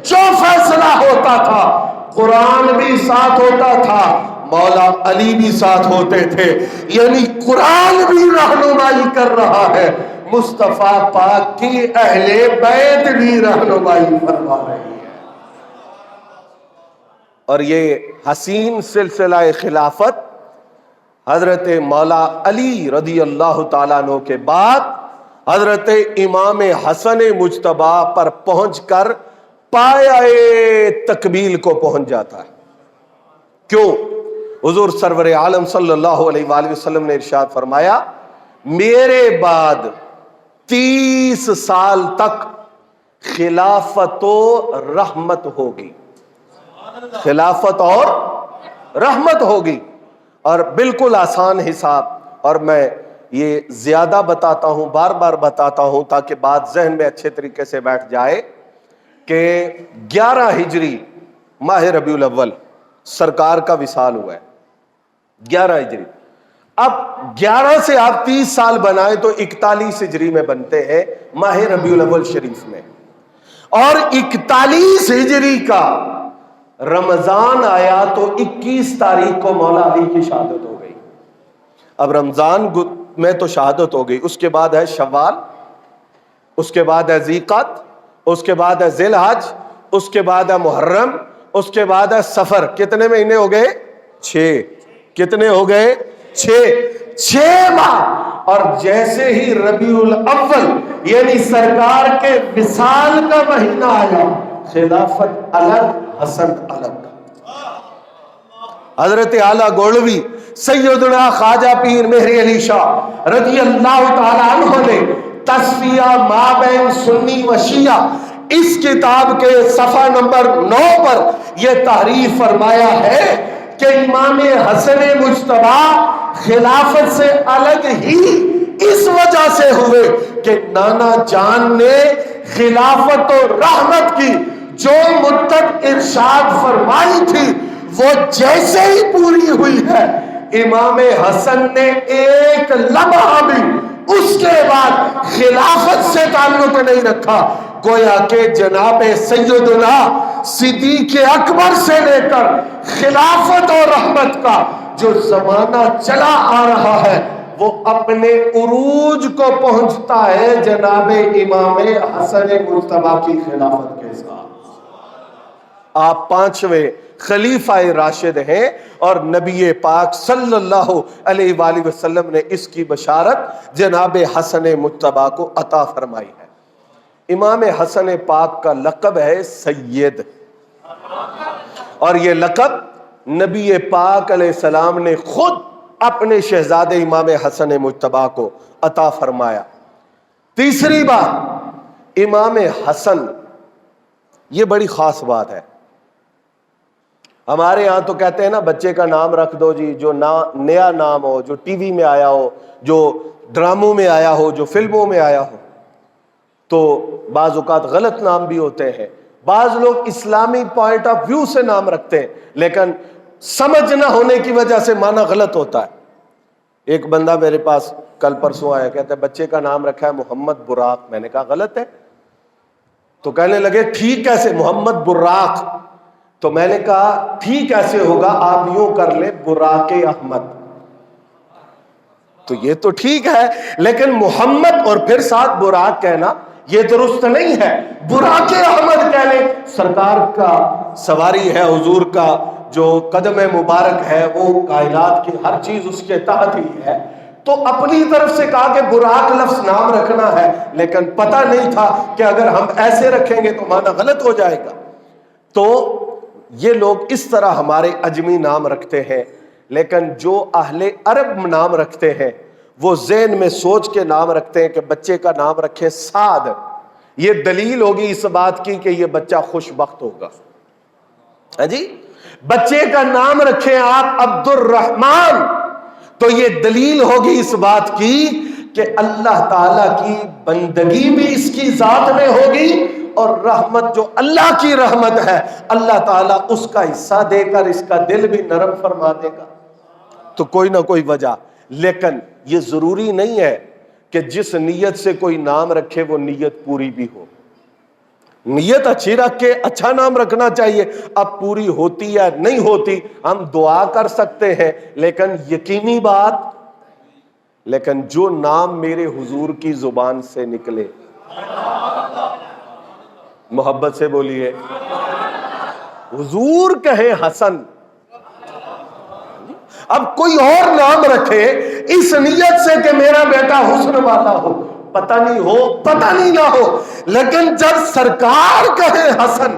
جو فیصلہ ہوتا تھا قرآن بھی ساتھ ہوتا تھا، مولا علی بھی ساتھ ہوتے تھے، یعنی قرآن بھی رہنمائی کر رہا ہے، مصطفیٰ پاک کی اہل بیت بھی رہنمائی فرما رہی ہے۔ اور یہ حسین سلسلہ خلافت حضرت مولا علی رضی اللہ تعالیٰ عنہ کے بعد حضرت امام حسن مجتبیٰ پر پہنچ کر پایہ تکمیل کو پہنچ جاتا ہے۔ کیوں؟ حضور سرور عالم صلی اللہ علیہ وآلہ وسلم نے ارشاد فرمایا میرے بعد 30 سال تک خلافت و رحمت ہوگی، خلافت اور رحمت ہوگی۔ اور بالکل آسان حساب، اور میں یہ زیادہ بتاتا ہوں، بار بار بتاتا ہوں تاکہ بات ذہن میں اچھے طریقے سے بیٹھ جائے، کہ 11 ہجری ماہ ربیع الاول سرکار کا وصال ہوا ہے، 11 ہجری۔ اب 11 سے آپ 30 سال بنائیں تو 41 ہجری میں بنتے ہیں ماہ ربیع الاول شریف میں، اور 41 ہجری کا رمضان آیا تو 21 تاریخ کو مولا علی کی شہادت ہو گئی۔ اب رمضان میں تو شہادت ہو گئی، اس کے بعد ہے شوال، اس کے بعد ہے ذی قعدہ، اس کے بعد ہے ذی الحج، اس کے بعد ہے محرم، اس کے بعد ہے سفر۔ کتنے مہینے ہو گئے؟ 6۔ کتنے ہو گئے؟ 6 ماہ۔ اور جیسے ہی ربیع الاول یعنی سرکار کے وصال کا مہینہ آیا، خلافت الگ، حسن الگ۔ حضرت اعلیٰ گولوی سیدنا خواجہ پیر مہر علی شاہ رضی اللہ تعالیٰ عنہ نے تصفیہ مابین سنی و شیعہ اس کتاب کے صفحہ نمبر 9 پر یہ تحریف فرمایا ہے کہ امام حسن مجتبی خلافت سے الگ ہی اس وجہ سے ہوئے کہ نانا جان نے خلافت و رحمت کی جو مدت ارشاد فرمائی تھی وہ جیسے ہی پوری ہوئی ہے، امام حسن نے ایک لمحہ بھی اس کے بعد خلافت سے تعلق نہیں رکھا، گویا کہ جناب سیدنا صدیق اکبر سے لے کر خلافت اور رحمت کا جو زمانہ چلا آ رہا ہے وہ اپنے عروج کو پہنچتا ہے جناب امام حسن مجتبی کی خلافت کے ساتھ۔ آپ 5ویں خلیفہ راشد ہیں اور نبی پاک صلی اللہ علیہ وآلہ وسلم نے اس کی بشارت جناب حسن مجتبی کو عطا فرمائی ہے۔ امام حسن پاک کا لقب ہے سید، اور یہ لقب نبی پاک علیہ السلام نے خود اپنے شہزادے امام حسن مجتبی کو عطا فرمایا۔ تیسری بات، امام حسن، یہ بڑی خاص بات ہے۔ ہمارے ہاں تو کہتے ہیں نا بچے کا نام رکھ دو جی جو نیا نام ہو، جو ٹی وی میں آیا ہو، جو ڈراموں میں آیا ہو، جو فلموں میں آیا ہو۔ تو بعض اوقات غلط نام بھی ہوتے ہیں، بعض لوگ اسلامی پوائنٹ آف ویو سے نام رکھتے ہیں لیکن سمجھ نہ ہونے کی وجہ سے معنی غلط ہوتا ہے۔ ایک بندہ میرے پاس کل پرسوں آیا، کہتا ہے بچے کا نام رکھا ہے محمد براق۔ میں نے کہا غلط ہے، تو کہنے لگے ٹھیک کیسے محمد براق؟ تو میں نے کہا ٹھیک ایسے ہوگا، آپ یوں کر لیں براق احمد، تو یہ تو ٹھیک ہے، لیکن محمد اور پھر ساتھ براق کہنا یہ درست نہیں ہے۔ براق احمد کہہ لیں، سرکار کا سواری ہے، حضور کا جو قدم مبارک ہے وہ کائنات کی ہر چیز اس کے تحت ہی ہے، تو اپنی طرف سے کہا کہ براق لفظ نام رکھنا ہے، لیکن پتہ نہیں تھا کہ اگر ہم ایسے رکھیں گے تو معنی غلط ہو جائے گا۔ تو یہ لوگ اس طرح ہمارے اجمی نام رکھتے ہیں، لیکن جو اہل عرب نام رکھتے ہیں وہ ذہن میں سوچ کے نام رکھتے ہیں کہ بچے کا نام رکھیں سعد، یہ دلیل ہوگی اس بات کی کہ یہ بچہ خوش بخت ہوگا۔ ہاں جی، بچے کا نام رکھیں آپ عبد الرحمن، تو یہ دلیل ہوگی اس بات کی کہ اللہ تعالیٰ کی بندگی بھی اس کی ذات میں ہوگی، اور رحمت جو اللہ کی رحمت ہے اللہ تعالیٰ اس کا حصہ دے کر اس کا دل بھی نرم فرما دے گا۔ تو کوئی نہ کوئی وجہ، لیکن یہ ضروری نہیں ہے کہ جس نیت سے کوئی نام رکھے وہ نیت پوری بھی ہو۔ نیت اچھی رکھ کے اچھا نام رکھنا چاہیے، اب پوری ہوتی یا نہیں ہوتی ہم دعا کر سکتے ہیں، لیکن یقینی بات، لیکن جو نام میرے حضور کی زبان سے نکلے، محبت سے بولیے، حضور کہے حسن، اب کوئی اور نام رکھے اس نیت سے کہ میرا بیٹا حسن والا ہو، پتہ نہیں ہو پتہ نہیں نہ ہو، لیکن جب سرکار کہے حسن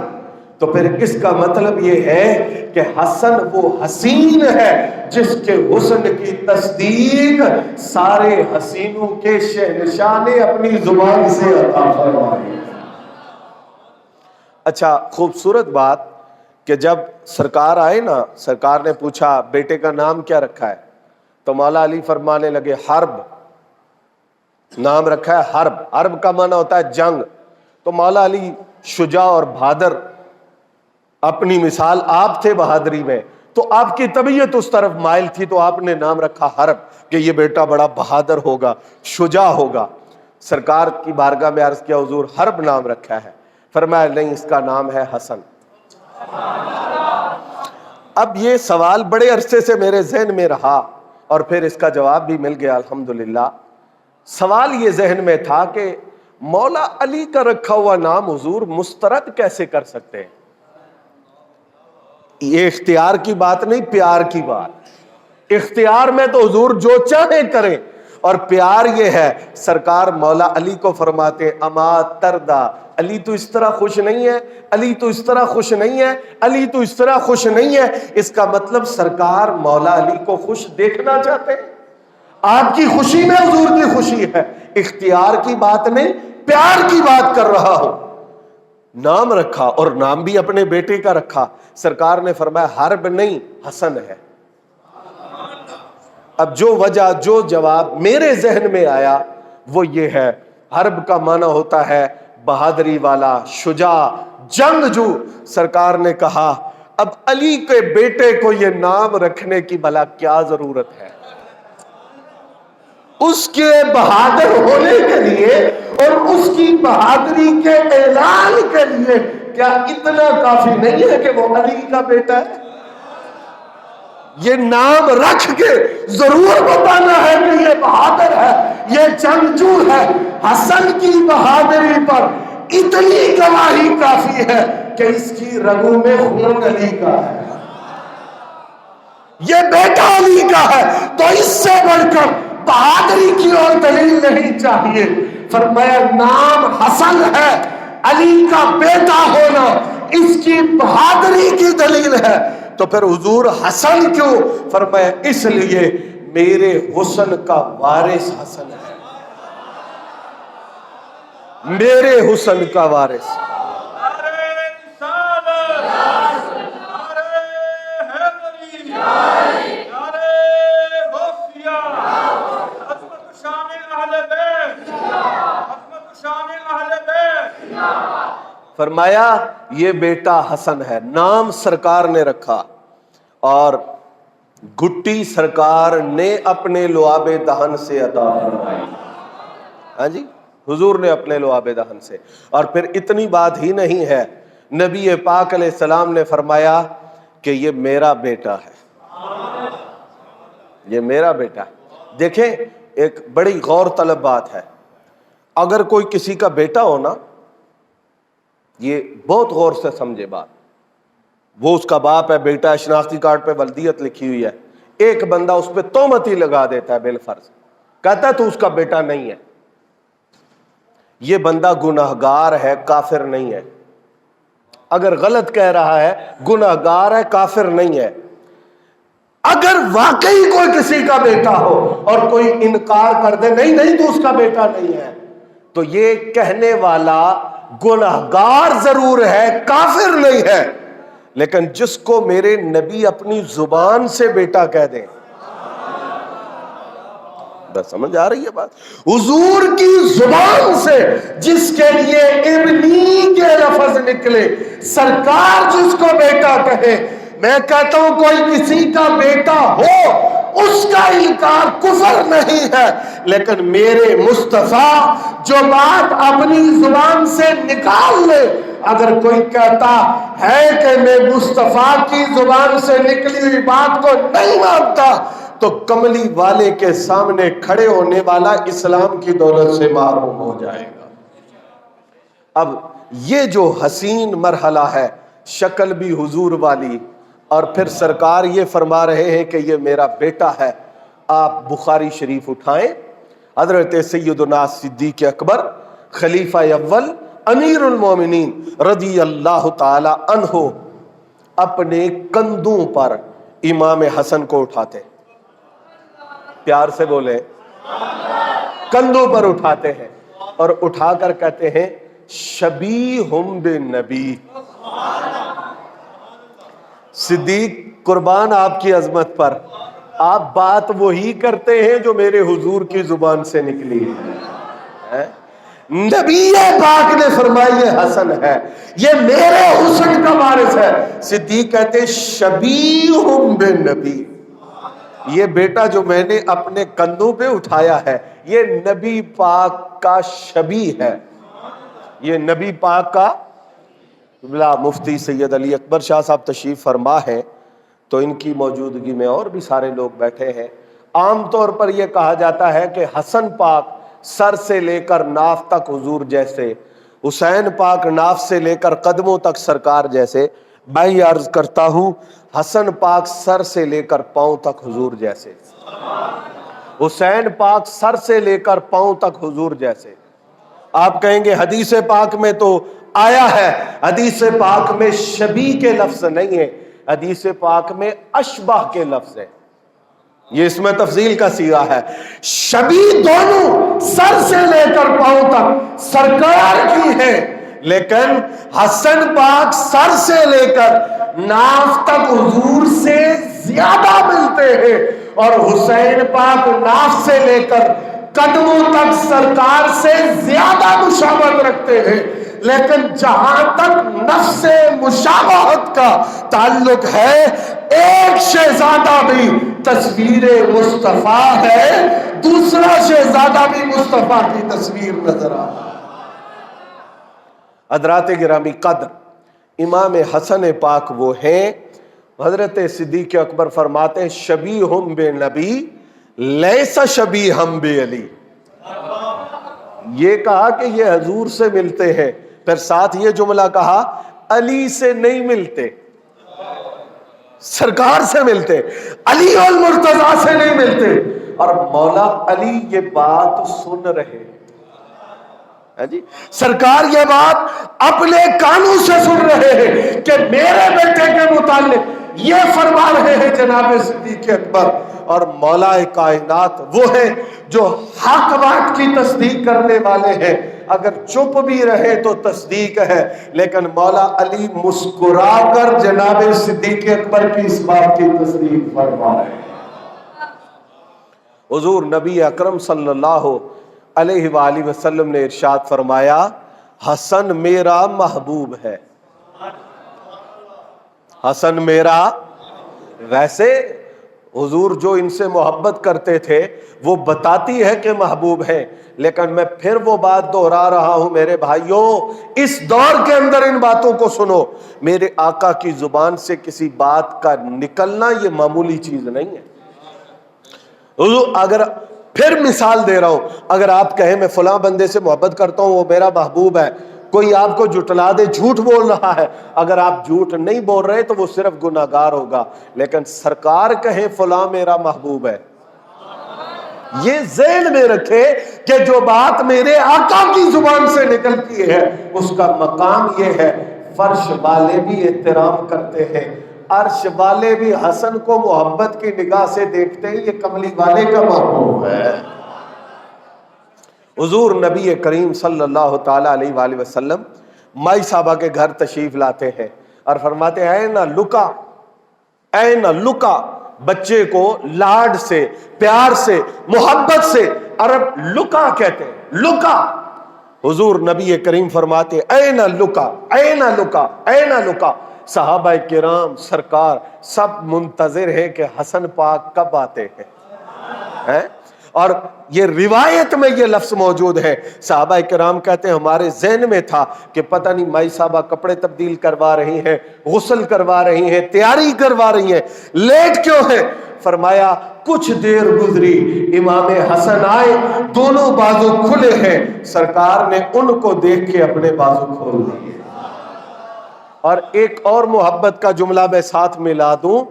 تو پھر اس کا مطلب یہ ہے کہ حسن وہ حسین ہے جس کے حسن کی تصدیق سارے حسینوں کے شہنشاہ نے اپنی زبان سے عطا فرمائی۔ اچھا، خوبصورت بات کہ جب سرکار آئے نا، سرکار نے پوچھا بیٹے کا نام کیا رکھا ہے، تو مولا علی فرمانے لگے حرب، نام رکھا ہے حرب۔ حرب کا معنی ہوتا ہے جنگ، تو مولا علی شجاع اور بہادر، اپنی مثال آپ تھے بہادری میں، تو آپ کی طبیعت اس طرف مائل تھی، تو آپ نے نام رکھا حرب کہ یہ بیٹا بڑا بہادر ہوگا، شجاع ہوگا۔ سرکار کی بارگاہ میں عرض کیا حضور حرب نام رکھا ہے، فرمایا نہیں، اس کا نام ہے حسن۔ اب یہ سوال بڑے عرصے سے میرے ذہن میں رہا اور پھر اس کا جواب بھی مل گیا الحمدللہ۔ سوال یہ ذہن میں تھا کہ مولا علی کا رکھا ہوا نام حضور مسترد کیسے کر سکتے ہیں؟ یہ اختیار کی بات نہیں، پیار کی بات۔ اختیار میں تو حضور جو چاہیں کریں، اور پیار یہ ہے، سرکار مولا علی کو فرماتے اما تردا، علی تو اس طرح خوش نہیں ہے، علی تو اس طرح خوش نہیں ہے، علی تو اس طرح خوش نہیں ہے۔ اس کا مطلب سرکار مولا علی کو خوش دیکھنا چاہتے ہیں۔ آپ کی خوشی میں حضور کی خوشی ہے، اختیار کی بات نہیں، پیار کی بات کر رہا ہوں۔ نام رکھا، اور نام بھی اپنے بیٹے کا رکھا۔ سرکار نے فرمایا حرب نہیں، حسن ہے۔ اب جو وجہ، جو جواب میرے ذہن میں آیا وہ یہ ہے، حرب کا معنی ہوتا ہے بہادری والا، شجاع، جنگجو۔ سرکار نے کہا اب علی کے بیٹے کو یہ نام رکھنے کی بھلا کیا ضرورت ہے؟ اس کے بہادر ہونے کے لیے اور اس کی بہادری کے اعلان کے لیے کیا اتنا کافی نہیں ہے کہ وہ علی کا بیٹا ہے؟ یہ نام رکھ کے ضرور بتانا ہے کہ یہ بہادر ہے، یہ جنگجو ہے۔ حسن کی بہادری پر اتنی گواہی کافی ہے کہ اس کی رگوں میں خون علی کا ہے، یہ بیٹا علی کا ہے، تو اس سے بڑھ کر بہادری کی اور دلیل نہیں چاہیے۔ فرمایا نام حسن ہے، علی کا بیٹا ہونا اس کی بہادری کی دلیل ہے۔ تو پھر حضور حسن کیوں؟ فرمایا اس لیے میرے حسن کا وارث حسن ہے، میرے حسن کا وارث۔ فرمایا یہ بیٹا حسن ہے، نام سرکار نے رکھا، اور گھٹی سرکار نے اپنے لعاب دہن سے عطا فرمائی۔ ہاں جی، حضور نے اپنے لعاب دہن سے۔ اور پھر اتنی بات ہی نہیں ہے، نبی پاک علیہ السلام نے فرمایا کہ یہ میرا بیٹا ہے، یہ میرا بیٹا ہے۔ دیکھیں ایک بڑی غور طلب بات ہے، اگر کوئی کسی کا بیٹا ہونا، یہ بہت غور سے سمجھے بات، وہ اس کا باپ ہے، بیٹا ہے، شناختی کارڈ پہ ولدیت لکھی ہوئی ہے، ایک بندہ اس پہ تہمت ہی لگا دیتا ہے بالفرض، کہتا ہے تو اس کا بیٹا نہیں ہے، یہ بندہ گناہگار ہے، کافر نہیں ہے۔ اگر غلط کہہ رہا ہے، گناہگار ہے، کافر نہیں ہے۔ اگر واقعی کوئی کسی کا بیٹا ہو اور کوئی انکار کر دے نہیں نہیں تو اس کا بیٹا نہیں ہے، تو یہ کہنے والا گناہگار ضرور ہے، کافر نہیں ہے۔ لیکن جس کو میرے نبی اپنی زبان سے بیٹا کہہ دیں، بس سمجھ آ رہی ہے بات؟ حضور کی زبان سے جس کے لیے ابنی کے لفظ نکلے، سرکار جس کو بیٹا کہے، میں کہتا ہوں کوئی کسی کا بیٹا ہو اس کا انکار کفر نہیں ہے، لیکن میرے مصطفیٰ جو بات اپنی زبان سے نکال لے، اگر کوئی کہتا ہے کہ میں مصطفیٰ کی زبان سے نکلی ہوئی بات کو نہیں مانتا، تو کملی والے کے سامنے کھڑے ہونے والا اسلام کی دولت سے محروم ہو جائے گا۔ اب یہ جو حسین مرحلہ ہے، شکل بھی حضور والی، اور پھر سرکار یہ فرما رہے ہیں کہ یہ میرا بیٹا ہے۔ آپ بخاری شریف اٹھائیں، حضرت سیدنا صدیق اکبر خلیفہ اول امیر المومنین رضی اللہ تعالی عنہ اپنے کندھوں پر امام حسن کو اٹھاتے، پیار سے بولے، کندھوں پر اٹھاتے ہیں اور اٹھا کر کہتے ہیں شبیہم بالنبی۔ صدیق قربان آپ کی عظمت پر، آپ بات وہی کرتے ہیں جو میرے حضور کی زبان سے نکلی ہے۔ نبی پاک نے فرمایا یہ حسن ہے، یہ میرے حسن کا وارث ہے۔ صدیق کہتے شبیہم بالنبی، یہ بیٹا جو میں نے اپنے کندھوں پہ اٹھایا ہے یہ نبی پاک کا شبیہ ہے، یہ نبی پاک کا۔ مفتی سید علی اکبر شاہ صاحب تشریف فرما ہے، تو ان کی موجودگی میں اور بھی سارے لوگ بیٹھے ہیں۔ عام طور پر یہ کہا جاتا ہے کہ حسن پاک سر سے لے کر ناف تک حضور جیسے، حسین پاک ناف سے لے کر قدموں تک سرکار جیسے۔ میں یہ عرض کرتا ہوں حسن پاک سر سے لے کر پاؤں تک حضور جیسے۔ حسین پاک سر سے لے کر پاؤں تک حضور جیسے. آپ کہیں گے حدیث پاک میں تو آیا ہے، حدیث پاک میں شبیہ کے لفظ نہیں ہے، حدیث پاک میں اشبہ کے لفظ ہے. یہ اس میں تفضیل کا صیغہ ہے. شبیہ دونوں سر سے لے کر پاؤں تک سرکار کی ہے، لیکن حسن پاک سر سے لے کر ناف تک حضور سے زیادہ ملتے ہیں، اور حسین پاک ناف سے لے کر قدموں تک سرکار سے زیادہ مشابہت رکھتے ہیں. لیکن جہاں تک نفس مشابہت کا تعلق ہے، ایک شہزادہ بھی تصویر مصطفیٰ ہے، دوسرا شہزادہ بھی مصطفیٰ کی تصویر نظر آتا ہے. حضرات گرامی قدر، امام حسن پاک وہ ہیں، حضرت صدیق اکبر فرماتے ہیں شبیہم بے نبی لیس شبیہم بے علی. یہ کہا کہ یہ حضور سے ملتے ہیں، پھر ساتھ یہ جملہ کہا علی سے نہیں ملتے، سرکار سے ملتے، علی المرتضیٰ سے نہیں ملتے. اور مولا علی یہ بات سن رہے ہیں جی، سرکار یہ بات اپنے کانوں سے سن رہے ہیں کہ میرے بیٹے کے متعلق یہ فرما رہے ہیں جناب صدیق اکبر. اور مولا کائنات وہ ہیں جو حق بات کی تصدیق کرنے والے ہیں، اگر چپ بھی رہے تو تصدیق ہے. لیکن مولا علی مسکرا کر جناب صدیق اکبر کی اس بات کی تصدیق فرما رہے ہیں. حضور نبی اکرم صلی اللہ علیہ وآلہ وسلم نے ارشاد فرمایا حسن میرا محبوب ہے. حسن میرا، ویسے حضور جو ان سے محبت کرتے تھے وہ بتاتی ہے کہ محبوب ہے، لیکن میں پھر وہ بات دہرا رہا ہوں میرے بھائیوں، اس دور کے اندر ان باتوں کو سنو. میرے آقا کی زبان سے کسی بات کا نکلنا یہ معمولی چیز نہیں ہے. اگر پھر مثال دے رہا ہوں، اگر آپ کہیں میں فلاں بندے سے محبت کرتا ہوں وہ میرا محبوب ہے، کوئی آپ کو جھٹلا دے جھوٹ بول رہا ہے، اگر آپ جھوٹ نہیں بول رہے تو وہ صرف گناہگار ہوگا. لیکن سرکار کہیں فلاں میرا محبوب ہے، یہ ذہن میں رکھے کہ جو بات میرے آقا کی زبان سے نکلتی ہے اس کا مقام یہ ہے. فرش والے بھی احترام کرتے ہیں، عرش والے بھی حسن کو محبت کی نگاہ سے دیکھتے ہیں، یہ کملی والے کا محبوب ہے. حضور نبی کریم صلی اللہ تعالی علیہ وآلہ وسلم مائی صاحبہ کے گھر تشریف لاتے ہیں اور فرماتے ہیں اے نہ لکا، بچے کو لاڈ سے، پیار سے، محبت سے عرب لکا کہتے ہیں، لکا. حضور نبی کریم فرماتے اے نہ لکا. صحابہ کرام سرکار سب منتظر ہیں کہ حسن پاک کب آتے ہیں. اور یہ روایت میں یہ لفظ موجود ہے. صحابہ کرام کہتے ہیں ہمارے ذہن میں تھا کہ پتہ نہیں مائی صاحبہ کپڑے تبدیل کروا رہی ہیں، غسل کروا رہی ہیں، تیاری کروا رہی ہیں، لیٹ کیوں ہیں؟ فرمایا کچھ دیر گزری، امام حسن آئے، دونوں بازو کھلے ہیں، سرکار نے ان کو دیکھ کے اپنے بازو کھول دیے. اور ایک اور محبت کا جملہ میں ساتھ ملا دوں،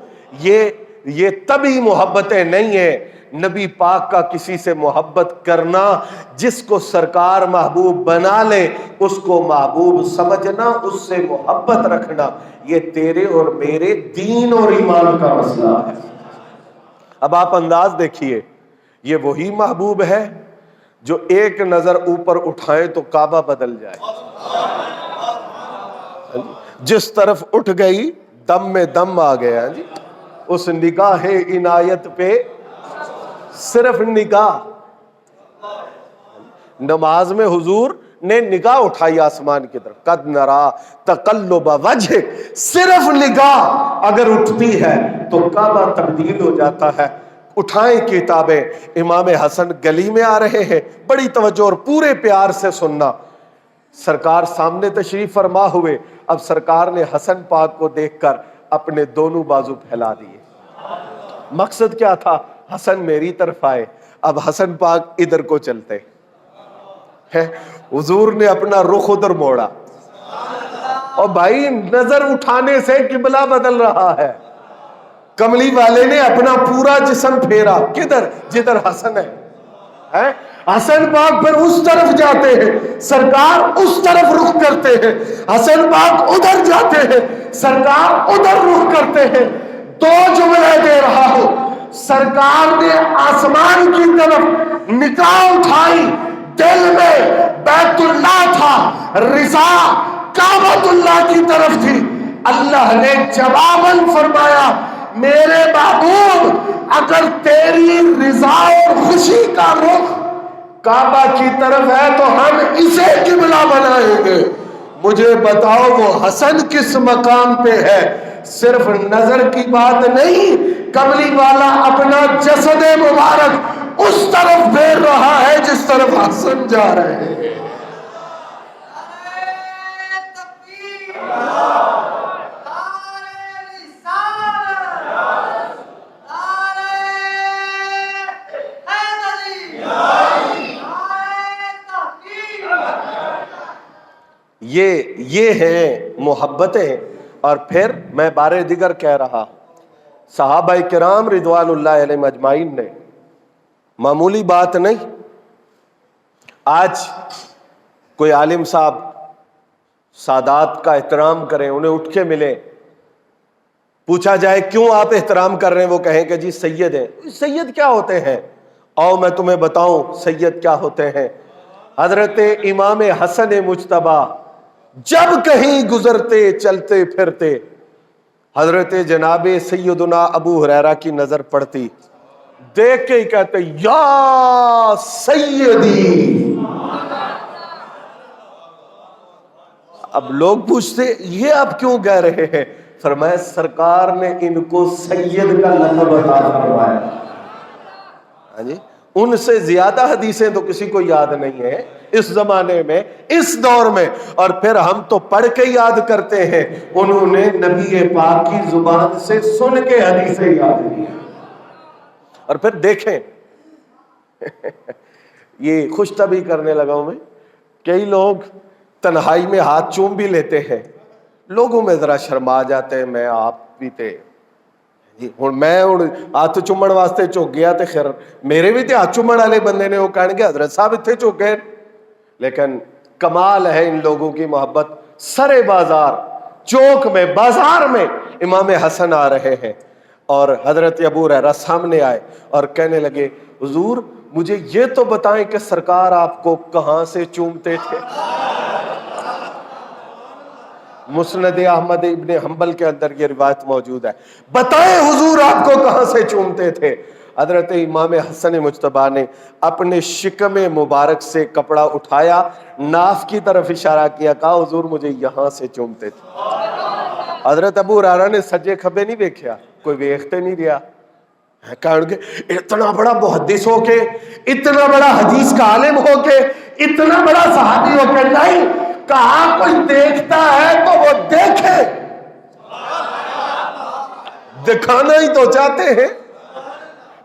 یہ تبھی محبتیں نہیں ہیں. نبی پاک کا کسی سے محبت کرنا، جس کو سرکار محبوب بنا لے اس کو محبوب سمجھنا، اس سے محبت رکھنا، یہ تیرے اور میرے دین اور ایمان کا مسئلہ ہے. اب آپ انداز دیکھیے، یہ وہی محبوب ہے جو ایک نظر اوپر اٹھائیں تو کعبہ بدل جائے، جس طرف اٹھ گئی دم میں دم آ گیا جی. اس نگاہ عنایت پہ صرف نگاہ، نماز میں حضور نے نگاہ اٹھائی آسمان کی طرف، قد نرا تقلب وجہ، صرف نگاہ اگر اٹھتی ہے تو کعبہ تبدیل ہو جاتا ہے. اٹھائیں کتابیں. امام حسن گلی میں آ رہے ہیں، بڑی توجہ اور پورے پیار سے سننا. سرکار سامنے تشریف فرما ہوئے، اب سرکار نے حسن پاک کو دیکھ کر اپنے دونوں بازو پھیلا دیے. مقصد کیا تھا؟ حسن میری طرف آئے. اب حسن پاک ادھر کو چلتے ہیں، حضور نے اپنا رخ ادھر موڑا، اور بھائی نظر اٹھانے سے قبلہ بدل رہا ہے. کملی والے نے اپنا پورا جسم پھیرا کدھر؟ جدھر حسن ہے. حسن پاک پھر اس طرف جاتے ہیں، سرکار اس طرف رخ کرتے ہیں. حسن پاک ادھر جاتے ہیں، سرکار ادھر رخ کرتے ہیں. دو جملے دے رہا ہوں، سرکار نے آسمان کی طرف نگاہ اٹھائی، دل میں بیت اللہ تھا، رضا کعبۃ اللہ کی طرف تھی. اللہ نے جواباً فرمایا میرے محبوب اگر تیری رضا اور خوشی کا رخ کعبہ کی طرف ہے تو ہم اسے قبلہ بنائیں گے. مجھے بتاؤ وہ حسن کس مقام پہ ہے؟ صرف نظر کی بات نہیں، کملی والا اپنا جسد مبارک اس طرف پھیر رہا ہے جس طرف حسن جا رہے ہیں. یہ ہیں محبتیں. اور پھر میں بارے دیگر کہہ رہا، صحابہ کرام رضوان اللہ علیہم اجمعین نے معمولی بات نہیں. آج کوئی عالم صاحب سادات کا احترام کریں، انہیں اٹھ کے ملے، پوچھا جائے کیوں آپ احترام کر رہے ہیں، وہ کہیں کہ جی سید ہیں. سید کیا ہوتے ہیں؟ آؤ میں تمہیں بتاؤں سید کیا ہوتے ہیں. حضرت امام حسن مجتبیٰ جب کہیں گزرتے چلتے پھرتے حضرت جناب سیدنا ابو ہریرہ کی نظر پڑتی، دیکھ کے ہی کہتے یا سیدی. اب لوگ پوچھتے یہ آپ کیوں کہہ رہے ہیں؟ فرمایا سرکار نے ان کو سید کا لقب عطا فرمایا. ہاں جی، ان سے زیادہ حدیثیں تو کسی کو یاد نہیں ہے اس زمانے میں، اس دور میں. اور پھر ہم تو پڑھ کے یاد کرتے ہیں، انہوں نے نبی پاک کی زبان سے سن کے حدیثیں یاد کی. اور پھر دیکھیں یہ خوش طبعی کرنے لگا ہوں میں، کئی لوگ تنہائی میں ہاتھ چوم بھی لیتے ہیں، لوگوں میں ذرا شرما جاتے ہیں. میں آپ بھی تے میں ہاتھ چومن واسطے چوک گیا تے خیر میرے بھی تے ہاتھ چومن والے بندے نے وہ کہنے گے حضرت صاحب اتنے چوک گئے. لیکن کمال ہے ان لوگوں کی محبت. سرے بازار چوک میں بازار میں امام حسن آ رہے ہیں اور حضرت ابو ہریرہ سامنے آئے اور کہنے لگے حضور مجھے یہ تو بتائیں کہ سرکار آپ کو کہاں سے چومتے تھے. مسند احمد ابن حنبل کے اندر یہ روایت موجود ہے. بتائیں حضور آپ کو کہاں سے چومتے تھے. حضرت امام حسن مجتبیٰ نے اپنے شکم مبارک سے کپڑا اٹھایا، ناف کی طرف اشارہ کیا، کہا حضور مجھے یہاں سے چومتے تھے. حضرت ابو ہریرہ نے سجے کھبے نہیں دیکھا، کوئی ویکھتے نہیں رہا. کہنے اتنا بڑا محدث ہو کے، اتنا بڑا حدیث کا عالم ہو کے، اتنا بڑا صحابی ہو کے، نہیں کہا کوئی دیکھتا ہے تو وہ دیکھے. دکھانا ہی تو چاہتے ہیں،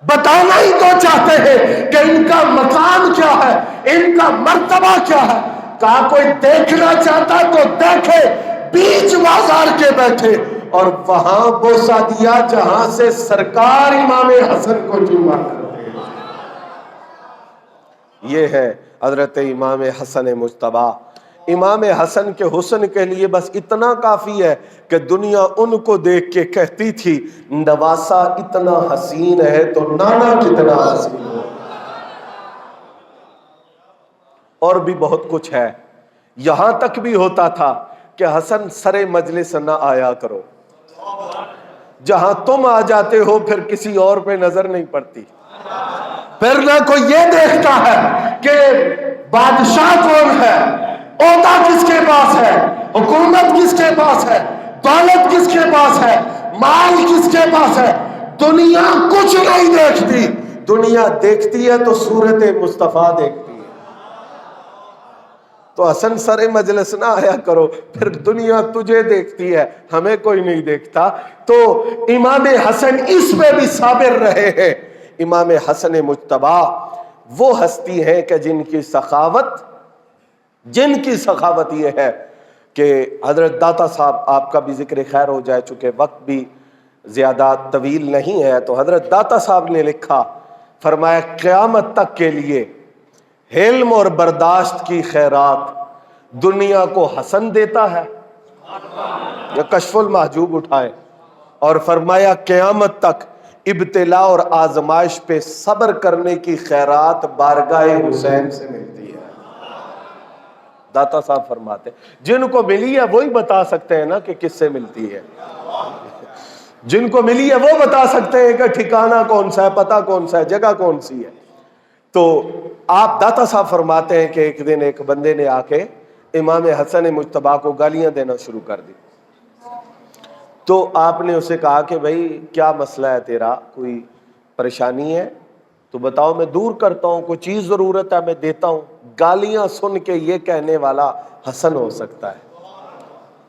بتانا ہی تو چاہتے ہیں کہ ان کا مقام کیا ہے، ان کا مرتبہ کیا ہے. کہا کوئی دیکھنا چاہتا تو دیکھے. بیچ بازار کے بیٹھے اور وہاں بوسہ دیا جہاں سے سرکار امام حسن کو چوما کرتے ہیں. یہ ہے حضرت امام حسن مجتبیٰ. امام حسن کے حسن کے لیے بس اتنا کافی ہے کہ دنیا ان کو دیکھ کے کہتی تھی نواسا اتنا حسین ہے تو نانا کتنا حسین ہو. اور بھی بہت کچھ ہے. یہاں تک بھی ہوتا تھا کہ حسن سرے مجلس نہ آیا کرو، جہاں تم آ جاتے ہو پھر کسی اور پہ نظر نہیں پڑتی. پھر نہ کوئی یہ دیکھتا ہے کہ بادشاہ کون ہے، عہدہ کس کے پاس ہے، حکومت کس کے پاس ہے، دولت کس کے پاس ہے، مال کس کے پاس ہے. دنیا کچھ نہیں دیکھتی. دنیا دیکھتی ہے تو صورت مصطفیٰ دیکھتی ہے. تو حسن سر مجلس نہ آیا کرو، پھر دنیا تجھے دیکھتی ہے، ہمیں کوئی نہیں دیکھتا. تو امام حسن اس پہ بھی صابر رہے ہیں. امام حسن مجتبیٰ وہ ہستی ہیں کہ جن کی سخاوت یہ ہے کہ حضرت داتا صاحب آپ کا بھی ذکر خیر ہو جائے، چونکہ وقت بھی زیادہ طویل نہیں ہے تو حضرت داتا صاحب نے لکھا، فرمایا قیامت تک کے لیے حلم اور برداشت کی خیرات دنیا کو حسن دیتا ہے، یا کشف المحجوب اٹھائے، اور فرمایا قیامت تک ابتلا اور آزمائش پہ صبر کرنے کی خیرات بارگاہ حسین سے ملتی ہے۔ داتا صاحب فرماتے ہیں جن کو ملی ہے وہی بتا سکتے ہیں نا کہ کس سے ملتی ہے، جن کو ملی ہے وہ بتا سکتے ہیں کہ ٹھکانہ کون سا ہے، پتہ کون سا ہے، جگہ کون سی ہے۔ تو آپ داتا صاحب فرماتے ہیں کہ ایک دن ایک بندے نے آ کے امام حسن مجتبیٰ کو گالیاں دینا شروع کر دی، تو آپ نے اسے کہا کہ بھائی کیا مسئلہ ہے تیرا، کوئی پریشانی ہے تو بتاؤ، میں دور کرتا ہوں، کوئی چیز ضرورت ہے میں دیتا ہوں۔ گالیاں سن کے یہ کہنے والا حسن ہو سکتا ہے۔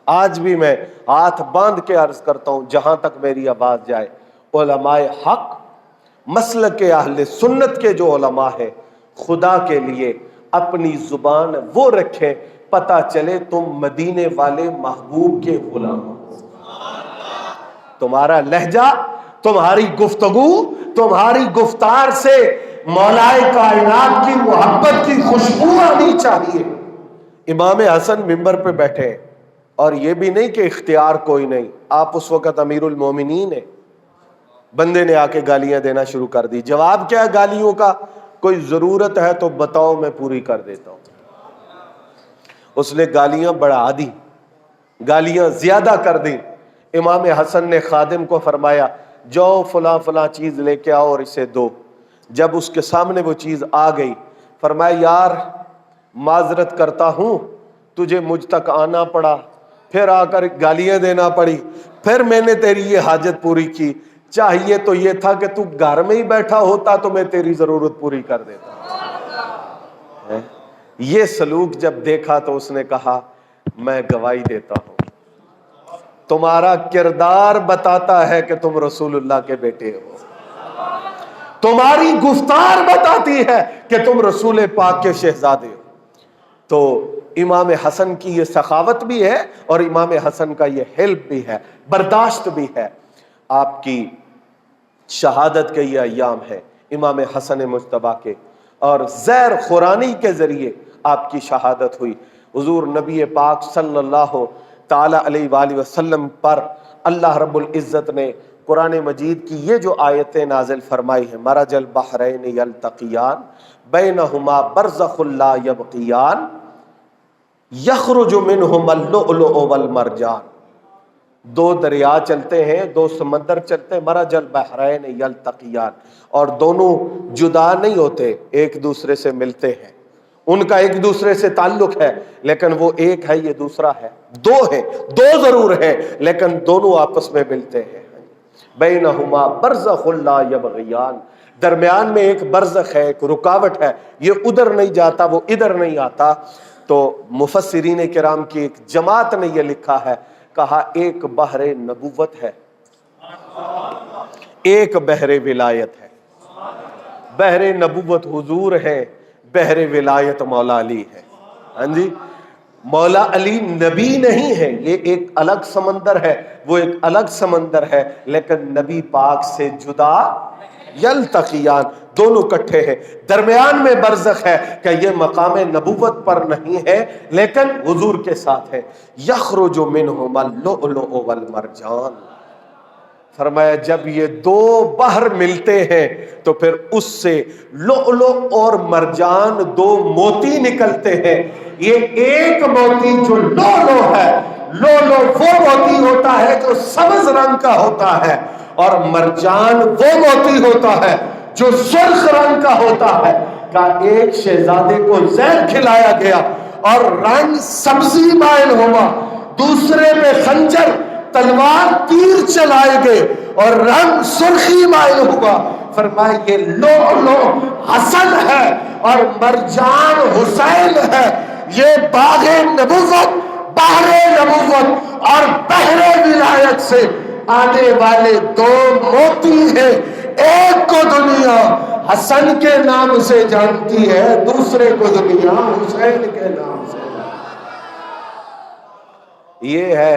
آج بھی میں ہاتھ باندھ کے عرض کرتا ہوں جہاں تک میری آواز جائے، علماء حق، مسلک اہل سنت کے جو علماء ہیں، خدا کے لیے اپنی زبان وہ رکھیں پتہ چلے تم مدینے والے محبوب کے غلام ہو۔ تمہارا لہجہ، تمہاری گفتگو، تمہاری گفتار سے مولائے کائنات کی محبت کی خوشبو آنی چاہیے۔ امام حسن ممبر پہ بیٹھے ہیں اور یہ بھی نہیں کہ اختیار کوئی نہیں، آپ اس وقت امیر المومنین ہیں، بندے نے آ کے گالیاں دینا شروع کر دی۔ جواب کیا ہے گالیوں کا؟ کوئی ضرورت ہے تو بتاؤ میں پوری کر دیتا ہوں۔ اس نے گالیاں بڑھا دی، گالیاں زیادہ کر دی۔ امام حسن نے خادم کو فرمایا جاؤ فلاں فلاں چیز لے کے آؤ اور اسے دو۔ جب اس کے سامنے وہ چیز آ گئی، فرمایا یار معذرت کرتا ہوں، تجھے مجھ تک آنا پڑا، پھر آ کر گالیاں دینا پڑی، پھر میں نے تیری یہ حاجت پوری کی، چاہیے تو یہ تھا کہ تو گھر میں ہی بیٹھا ہوتا تو میں تیری ضرورت پوری کر دیتا۔ یہ سلوک جب دیکھا تو اس نے کہا میں گواہی دیتا ہوں، تمہارا کردار بتاتا ہے کہ تم رسول اللہ کے بیٹے ہو، تمہاری گفتار بتاتی ہے کہ تم رسول پاک کے شہزادے ہو۔ تو امام حسن کی یہ سخاوت بھی ہے اور امام حسن کا یہ حلم بھی ہے، برداشت بھی ہے۔ آپ کی شہادت کے یہ ایام ہے امام حسن مجتبیٰ کے، اور زیر خورانی کے ذریعے آپ کی شہادت ہوئی۔ حضور نبی پاک صلی اللہ تعالی علیہ وآلہ وسلم پر اللہ رب العزت نے قرآن مجید کی یہ جو آیتیں نازل فرمائی ہیں، مرج البحرین یلتقیان بینہما برزخ لا یبغیان یخرج منہما اللؤلؤ والمرجان، دو دریا چلتے ہیں، دو سمندر چلتے ہیں، مرج البحرین یلتقیان، اور دونوں جدا نہیں ہوتے، ایک دوسرے سے ملتے ہیں، ان کا ایک دوسرے سے تعلق ہے، لیکن وہ ایک ہے یہ دوسرا ہے، دو ہے، دو ضرور ہے لیکن دونوں آپس میں ملتے ہیں۔ بینہما برزخ لا یبغیان، درمیان میں ایک برزخ ہے، ایک رکاوٹ ہے، یہ ادھر نہیں جاتا وہ ادھر نہیں آتا۔ تو مفسرین کرام کی ایک جماعت نے یہ لکھا ہے، کہا ایک بحر نبوت ہے، ایک بحر ولایت ہے۔ بحر نبوت حضور ہے، بحر ولایت مولا علی ہے۔ ہاں جی، مولا علی نبی نہیں ہے، یہ ایک الگ سمندر ہے، وہ ایک الگ سمندر ہے، لیکن نبی پاک سے جدا یلتقیان، دونوں کٹھے ہیں۔ درمیان میں برزخ ہے کہ یہ مقام نبوت پر نہیں ہے لیکن حضور کے ساتھ ہے۔ یخرج منہما اللؤلؤ والمرجان، فرمایا جب یہ دو بحر ملتے ہیں تو پھر اس سے لؤلؤ اور مرجان دو موتی نکلتے ہیں۔ یہ ایک موتی جو لؤلؤ ہے، لؤلؤ وہ موتی ہوتا ہے جو سبز رنگ کا ہوتا ہے، اور مرجان وہ موتی ہوتا ہے جو سرخ رنگ کا ہوتا ہے۔ کا ایک شہزادے کو زہر کھلایا گیا اور رنگ سبزی مائل ہوا، دوسرے پہ خنجر تلوار تیر چلائے گئے اور رنگ سرخی مائل ہوا۔ فرمایا یہ لؤلؤ حسن ہے اور مرجان حسین ہے۔ یہ باغ نبوت، بحر نبوت اور بحر ولایت سے آنے والے دو موتی ہیں۔ ایک کو دنیا حسن کے نام سے جانتی ہے، دوسرے کو دنیا حسین کے نام سے۔ یہ ہے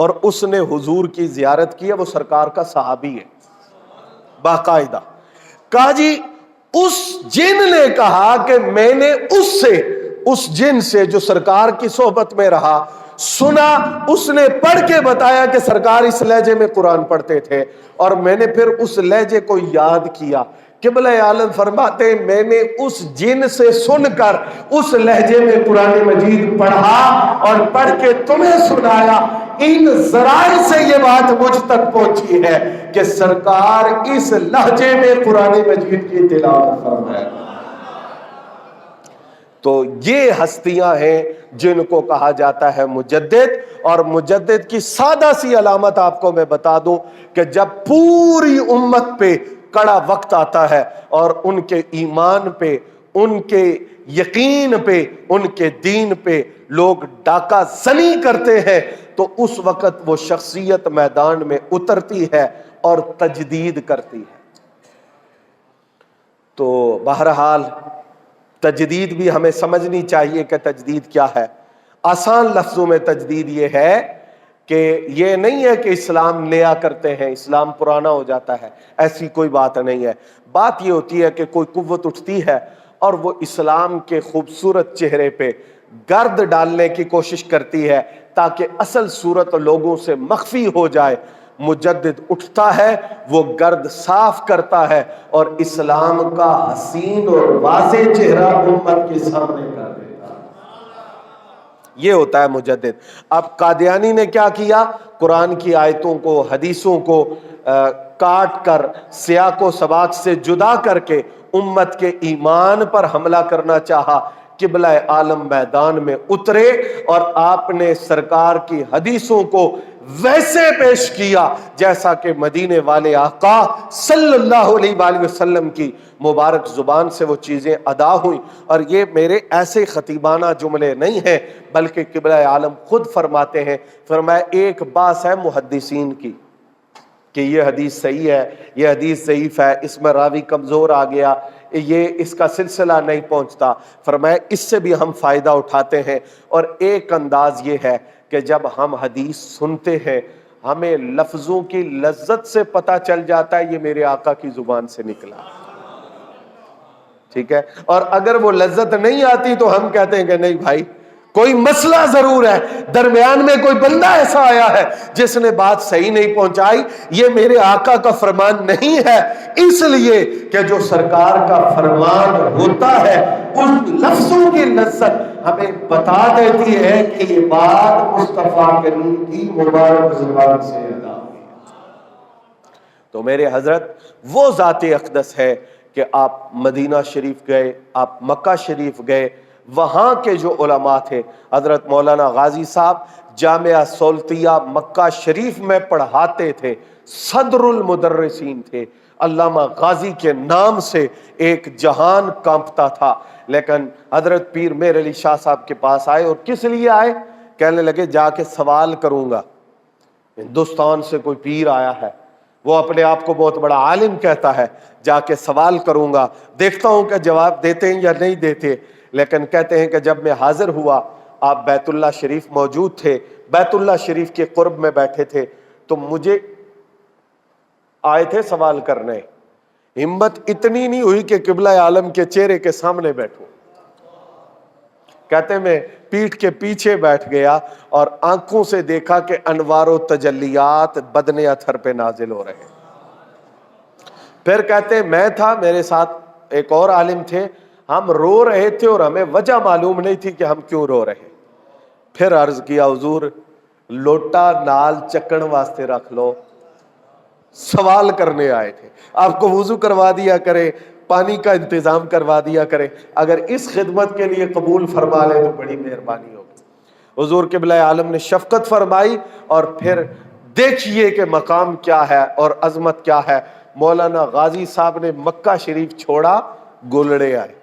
اور اس نے حضور کی زیارت کی ہے، وہ سرکار کا صحابی ہے باقاعدہ. کہا جی اس جن نے کہا کہ میں نے اس جن سے جو سرکار کی صحبت میں رہا سنا، اس نے پڑھ کے بتایا کہ سرکار اس لہجے میں قرآن پڑھتے تھے، اور میں نے پھر اس لہجے کو یاد کیا. قبلہ عالم فرماتے ہیں میں نے اس جن سے سن کر اس لہجے میں قرآن مجید پڑھا اور پڑھ کے تمہیں سنایا. ان ذرائع سے یہ بات مجھ تک پہنچی ہے کہ سرکار اس لہجے میں قرآن مجید کی تلاوت فرمایا. تو یہ ہستیاں ہیں جن کو کہا جاتا ہے مجدد. اور مجدد کی سادہ سی علامت آپ کو میں بتا دوں کہ جب پوری امت پہ کڑا وقت آتا ہے اور ان کے ایمان پہ، ان کے یقین پہ، ان کے دین پہ لوگ ڈاکہ زنی کرتے ہیں، تو اس وقت وہ شخصیت میدان میں اترتی ہے اور تجدید کرتی ہے. تو بہرحال تجدید بھی ہمیں سمجھنی چاہیے کہ تجدید کیا ہے. آسان لفظوں میں تجدید یہ ہے کہ یہ نہیں ہے کہ اسلام نیا کرتے ہیں، اسلام پرانا ہو جاتا ہے، ایسی کوئی بات نہیں ہے. بات یہ ہوتی ہے کہ کوئی قوت اٹھتی ہے اور وہ اسلام کے خوبصورت چہرے پہ گرد ڈالنے کی کوشش کرتی ہے تاکہ اصل صورت لوگوں سے مخفی ہو جائے. مجدد اٹھتا ہے، وہ گرد صاف کرتا ہے اور اسلام کا حسین اور واضح چہرہ امت کے سامنے کر دیتا ہے. یہ ہوتا ہے مجدد. اب قادیانی نے کیا کیا؟ قرآن کی آیتوں کو، حدیثوں کو کاٹ کر، سیاق و سباق سے جدا کر کے امت کے ایمان پر حملہ کرنا چاہا. قبلہ عالم میدان میں اترے اور آپ نے سرکار کی حدیثوں کو ویسے پیش کیا جیسا کہ مدینے والے آقا صلی اللہ علیہ وآلہ وسلم کی مبارک زبان سے وہ چیزیں ادا ہوئیں. اور یہ میرے ایسے خطیبانہ جملے نہیں ہیں بلکہ قبلہ عالم خود فرماتے ہیں. فرمایا ایک باس ہے محدثین کی کہ یہ حدیث صحیح ہے، یہ حدیث ضعیف ہے، اس میں راوی کمزور آ گیا، یہ اس کا سلسلہ نہیں پہنچتا. فرمایا اس سے بھی ہم فائدہ اٹھاتے ہیں. اور ایک انداز یہ ہے کہ جب ہم حدیث سنتے ہیں ہمیں لفظوں کی لذت سے پتہ چل جاتا ہے یہ میرے آقا کی زبان سے نکلا. ٹھیک ہے؟ اور اگر وہ لذت نہیں آتی تو ہم کہتے ہیں کہ نہیں بھائی کوئی مسئلہ ضرور ہے، درمیان میں کوئی بندہ ایسا آیا ہے جس نے بات صحیح نہیں پہنچائی، یہ میرے آقا کا فرمان نہیں ہے. اس لیے کہ جو سرکار کا فرمان ہوتا ہے اس لفظوں کی لذت ہمیں بتا دیتی ہے کہ یہ بات مصطفیٰ کریم کی مبارک زبان سے ادا ہوئی. تو میرے حضرت وہ ذات اقدس ہے کہ آپ مدینہ شریف گئے، آپ مکہ شریف گئے، وہاں کے جو علماء تھے، حضرت مولانا غازی صاحب جامعہ سولتیہ مکہ شریف میں پڑھاتے تھے، صدر المدرسین تھے. علامہ غازی کے نام سے ایک جہان کانپتا تھا. لیکن حضرت پیر میر علی شاہ صاحب کے پاس آئے، اور کس لیے آئے؟ کہنے لگے جا کے سوال کروں گا. ہندوستان سے کوئی پیر آیا ہے، وہ اپنے آپ کو بہت بڑا عالم کہتا ہے، جا کے سوال کروں گا، دیکھتا ہوں کہ جواب دیتے ہیں یا نہیں دیتے. لیکن کہتے ہیں کہ جب میں حاضر ہوا آپ بیت اللہ شریف موجود تھے، بیت اللہ شریف کے قرب میں بیٹھے تھے، تو مجھے آئے تھے سوال کرنے، ہمت اتنی نہیں ہوئی کہ قبلہ عالم کے چہرے کے سامنے بیٹھوں. کہتے میں پیٹھ کے پیچھے بیٹھ گیا اور آنکھوں سے دیکھا کہ انوار و تجلیات بدن اطہر پہ نازل ہو رہے ہیں. پھر کہتے میں تھا، میرے ساتھ ایک اور عالم تھے، ہم رو رہے تھے اور ہمیں وجہ معلوم نہیں تھی کہ ہم کیوں رو رہے. پھر عرض کیا حضور لوٹا نال چکن واسطے رکھ لو، سوال کرنے آئے تھے، آپ کو وضو کروا دیا کرے، پانی کا انتظام کروا دیا کرے، اگر اس خدمت کے لیے قبول فرما لے تو بڑی مہربانی ہوگی. حضور قبلہ عالم نے شفقت فرمائی اور پھر دیکھیے کہ مقام کیا ہے اور عظمت کیا ہے. مولانا غازی صاحب نے مکہ شریف چھوڑا، گولڑے آئے.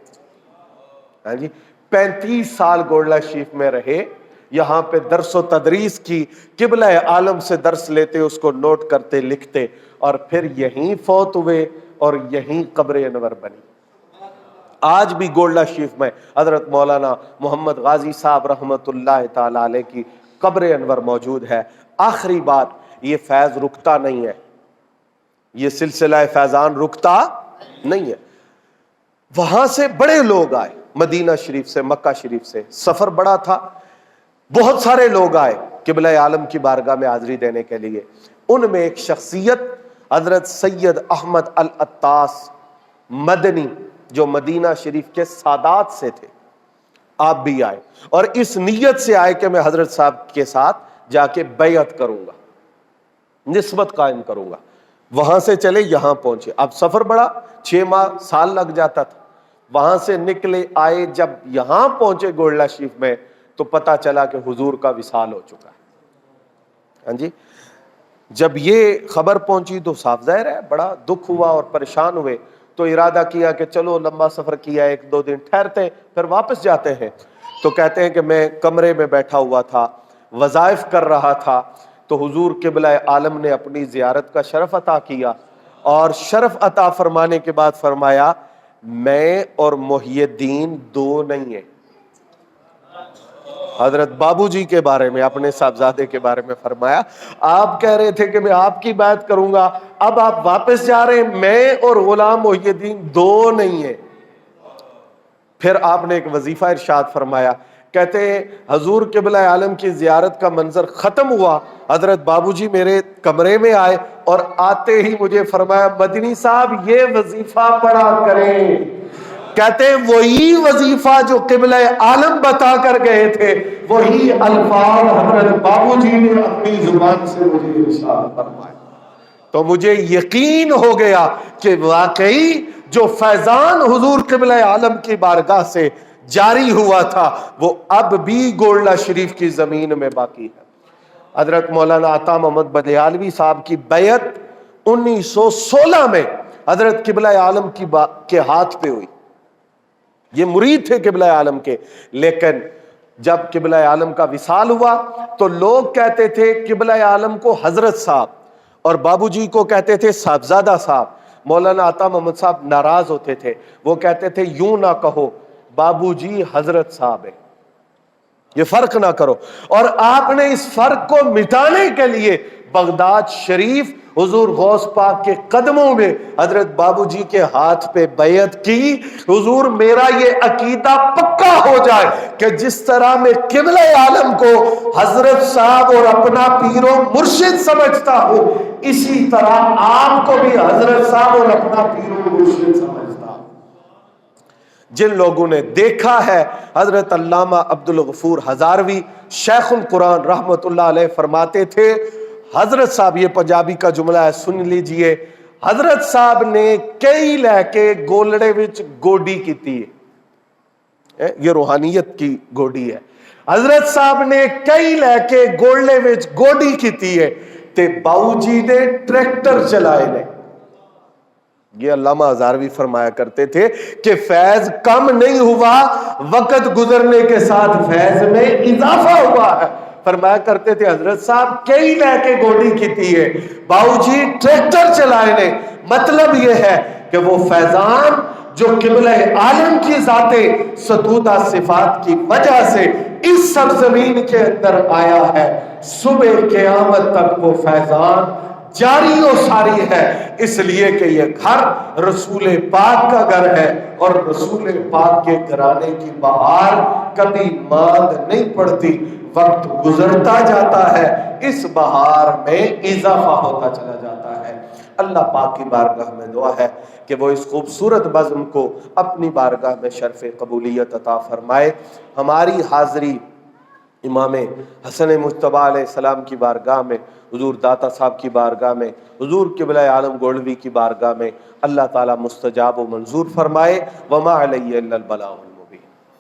ہاں جی 35 سال گولڑا شریف میں رہے، یہاں پہ درس و تدریس کی، قبلہ عالم سے درس لیتے، اس کو نوٹ کرتے لکھتے، اور پھر یہیں فوت ہوئے اور یہیں قبر انور بنی. آج بھی گولڈا شریف میں حضرت مولانا محمد غازی صاحب رحمت اللہ تعالی علیہ کی قبر انور موجود ہے. آخری بات، یہ فیض رکتا نہیں ہے، یہ سلسلہ فیضان رکتا نہیں ہے۔ وہاں سے بڑے لوگ آئے، مدینہ شریف سے، مکہ شریف سے، سفر بڑا تھا، بہت سارے لوگ آئے قبلہ عالم کی بارگاہ میں حاضری دینے کے لیے۔ ان میں ایک شخصیت حضرت سید احمد العطاس مدنی، جو مدینہ شریف کے سادات سے تھے، آپ بھی آئے، اور اس نیت سے آئے کہ میں حضرت صاحب کے ساتھ جا کے بیعت کروں گا، نسبت قائم کروں گا۔ وہاں سے چلے یہاں پہنچے، اب سفر بڑا، 6 ماہ سال لگ جاتا تھا۔ وہاں سے نکلے آئے، جب یہاں پہنچے گولڈا شریف میں تو پتا چلا کہ حضور کا وصال ہو چکا ہے۔ ہاں جی، جب یہ خبر پہنچی تو صاف ظاہر ہے بڑا دکھ ہوا اور پریشان ہوئے، تو ارادہ کیا کہ چلو لمبا سفر کیا، 1-2 دن ٹھہرتے ہیں پھر واپس جاتے ہیں۔ تو کہتے ہیں کہ میں کمرے میں بیٹھا ہوا تھا، وظائف کر رہا تھا، تو حضور قبلہ عالم نے اپنی زیارت کا شرف عطا کیا، اور شرف عطا فرمانے کے بعد فرمایا میں اور محی الدین دو نہیں ہیں۔ حضرت بابو جی کے بارے میں، اپنے صاحبزادے کے بارے میں فرمایا، آپ کہہ رہے تھے کہ میں آپ کی بیعت کروں گا، اب آپ واپس جا رہے ہیں، میں اور غلام محی الدین دو نہیں ہیں۔ پھر آپ نے ایک وظیفہ ارشاد فرمایا، کہتے ہیں حضور قبلہ عالم کی زیارت کا منظر ختم ہوا، حضرت بابو جی میرے کمرے میں آئے اور آتے ہی مجھے فرمایا مدنی صاحب یہ وظیفہ پڑھا کریں۔ کہتے ہیں وہی وظیفہ جو قبلہ عالم بتا کر گئے تھے، وہی الفاظ حضرت بابو جی نے اپنی زبان سے مجھے ارشاد فرمایا۔ تو مجھے یقین ہو گیا کہ واقعی جو فیضان حضور قبلہ عالم کی بارگاہ سے جاری ہوا تھا وہ اب بھی گولڈا شریف کی زمین میں باقی ہے۔ حضرت مولانا عطا محمد بدیالوی صاحب کی بیعت 1916 میں حضرت قبلہ عالم کے ہاتھ پہ ہوئی۔ یہ مرید تھے قبلہ عالم کے، لیکن جب قبلہ عالم کا وصال ہوا تو لوگ کہتے تھے قبلہ عالم کو حضرت صاحب، اور بابو جی کو کہتے تھے صاحبزادہ صاحب۔ مولانا عطا محمد صاحب ناراض ہوتے تھے، وہ کہتے تھے یوں نہ کہو، بابو جی حضرت صاحب ہے، یہ فرق نہ کرو۔ اور آپ نے اس فرق کو مٹانے کے لیے بغداد شریف حضور غوث پاک کے قدموں میں حضرت بابو جی کے ہاتھ پہ بیعت کی، حضور میرا یہ عقیدہ پکا ہو جائے کہ جس طرح میں قبلہ عالم کو حضرت صاحب اور اپنا پیر و مرشد سمجھتا ہوں، اسی طرح آپ کو بھی حضرت صاحب اور اپنا پیر و مرشد سمجھتا ہوں۔ جن لوگوں نے دیکھا ہے، حضرت علامہ عبدالغفور ہزاروی شیخ القرآن رحمت اللہ علیہ فرماتے تھے، حضرت صاحب، یہ پنجابی کا جملہ ہے سن لیجئے، حضرت صاحب نے کئی لے کے گولڑے وچ گوڈی کیتی ہے، یہ روحانیت کی گوڈی ہے۔ حضرت صاحب نے کئی لے کے گولڑے وچ گوڈی کیتی ہے تے باؤ جی نے ٹریکٹر چلائے نے۔ یہ علامہ ہزاروی فرمایا کرتے تھے کہ فیض کم نہیں ہوا، وقت گزرنے کے ساتھ فیض میں اضافہ ہوا ہے۔ فرمایا کرتے تھے حضرت صاحب کئی لے کے گوڈی کیتی ہے، باؤ جی ٹریکٹر چلائے نے۔ مطلب یہ ہے کہ وہ فیضان جو قبلہ عالم کی ذات ستودہ صفات کی وجہ سے اس سرزمین کے اندر آیا ہے، صبح قیامت تک وہ فیضان جاری و ساری ہے، اس لیے کہ یہ گھر رسول پاک کا گھر ہے، اور رسول پاک کے گھرانے کی بہار کبھی ماند نہیں پڑتی، وقت گزرتا جاتا ہے، اس بہار میں اضافہ ہوتا چلا جاتا ہے۔ اللہ پاک کی بارگاہ میں دعا ہے کہ وہ اس خوبصورت بزم کو اپنی بارگاہ میں شرف قبولیت عطا فرمائے۔ ہماری حاضری امام حسن مجتبیٰ علیہ السلام کی بارگاہ میں، حضور داتا صاحب کی بارگاہ میں، حضور قبلہ عالم گولوی کی بارگاہ میں اللہ تعالیٰ مستجاب و منظور فرمائے۔ وما علیہ الا البلاغ۔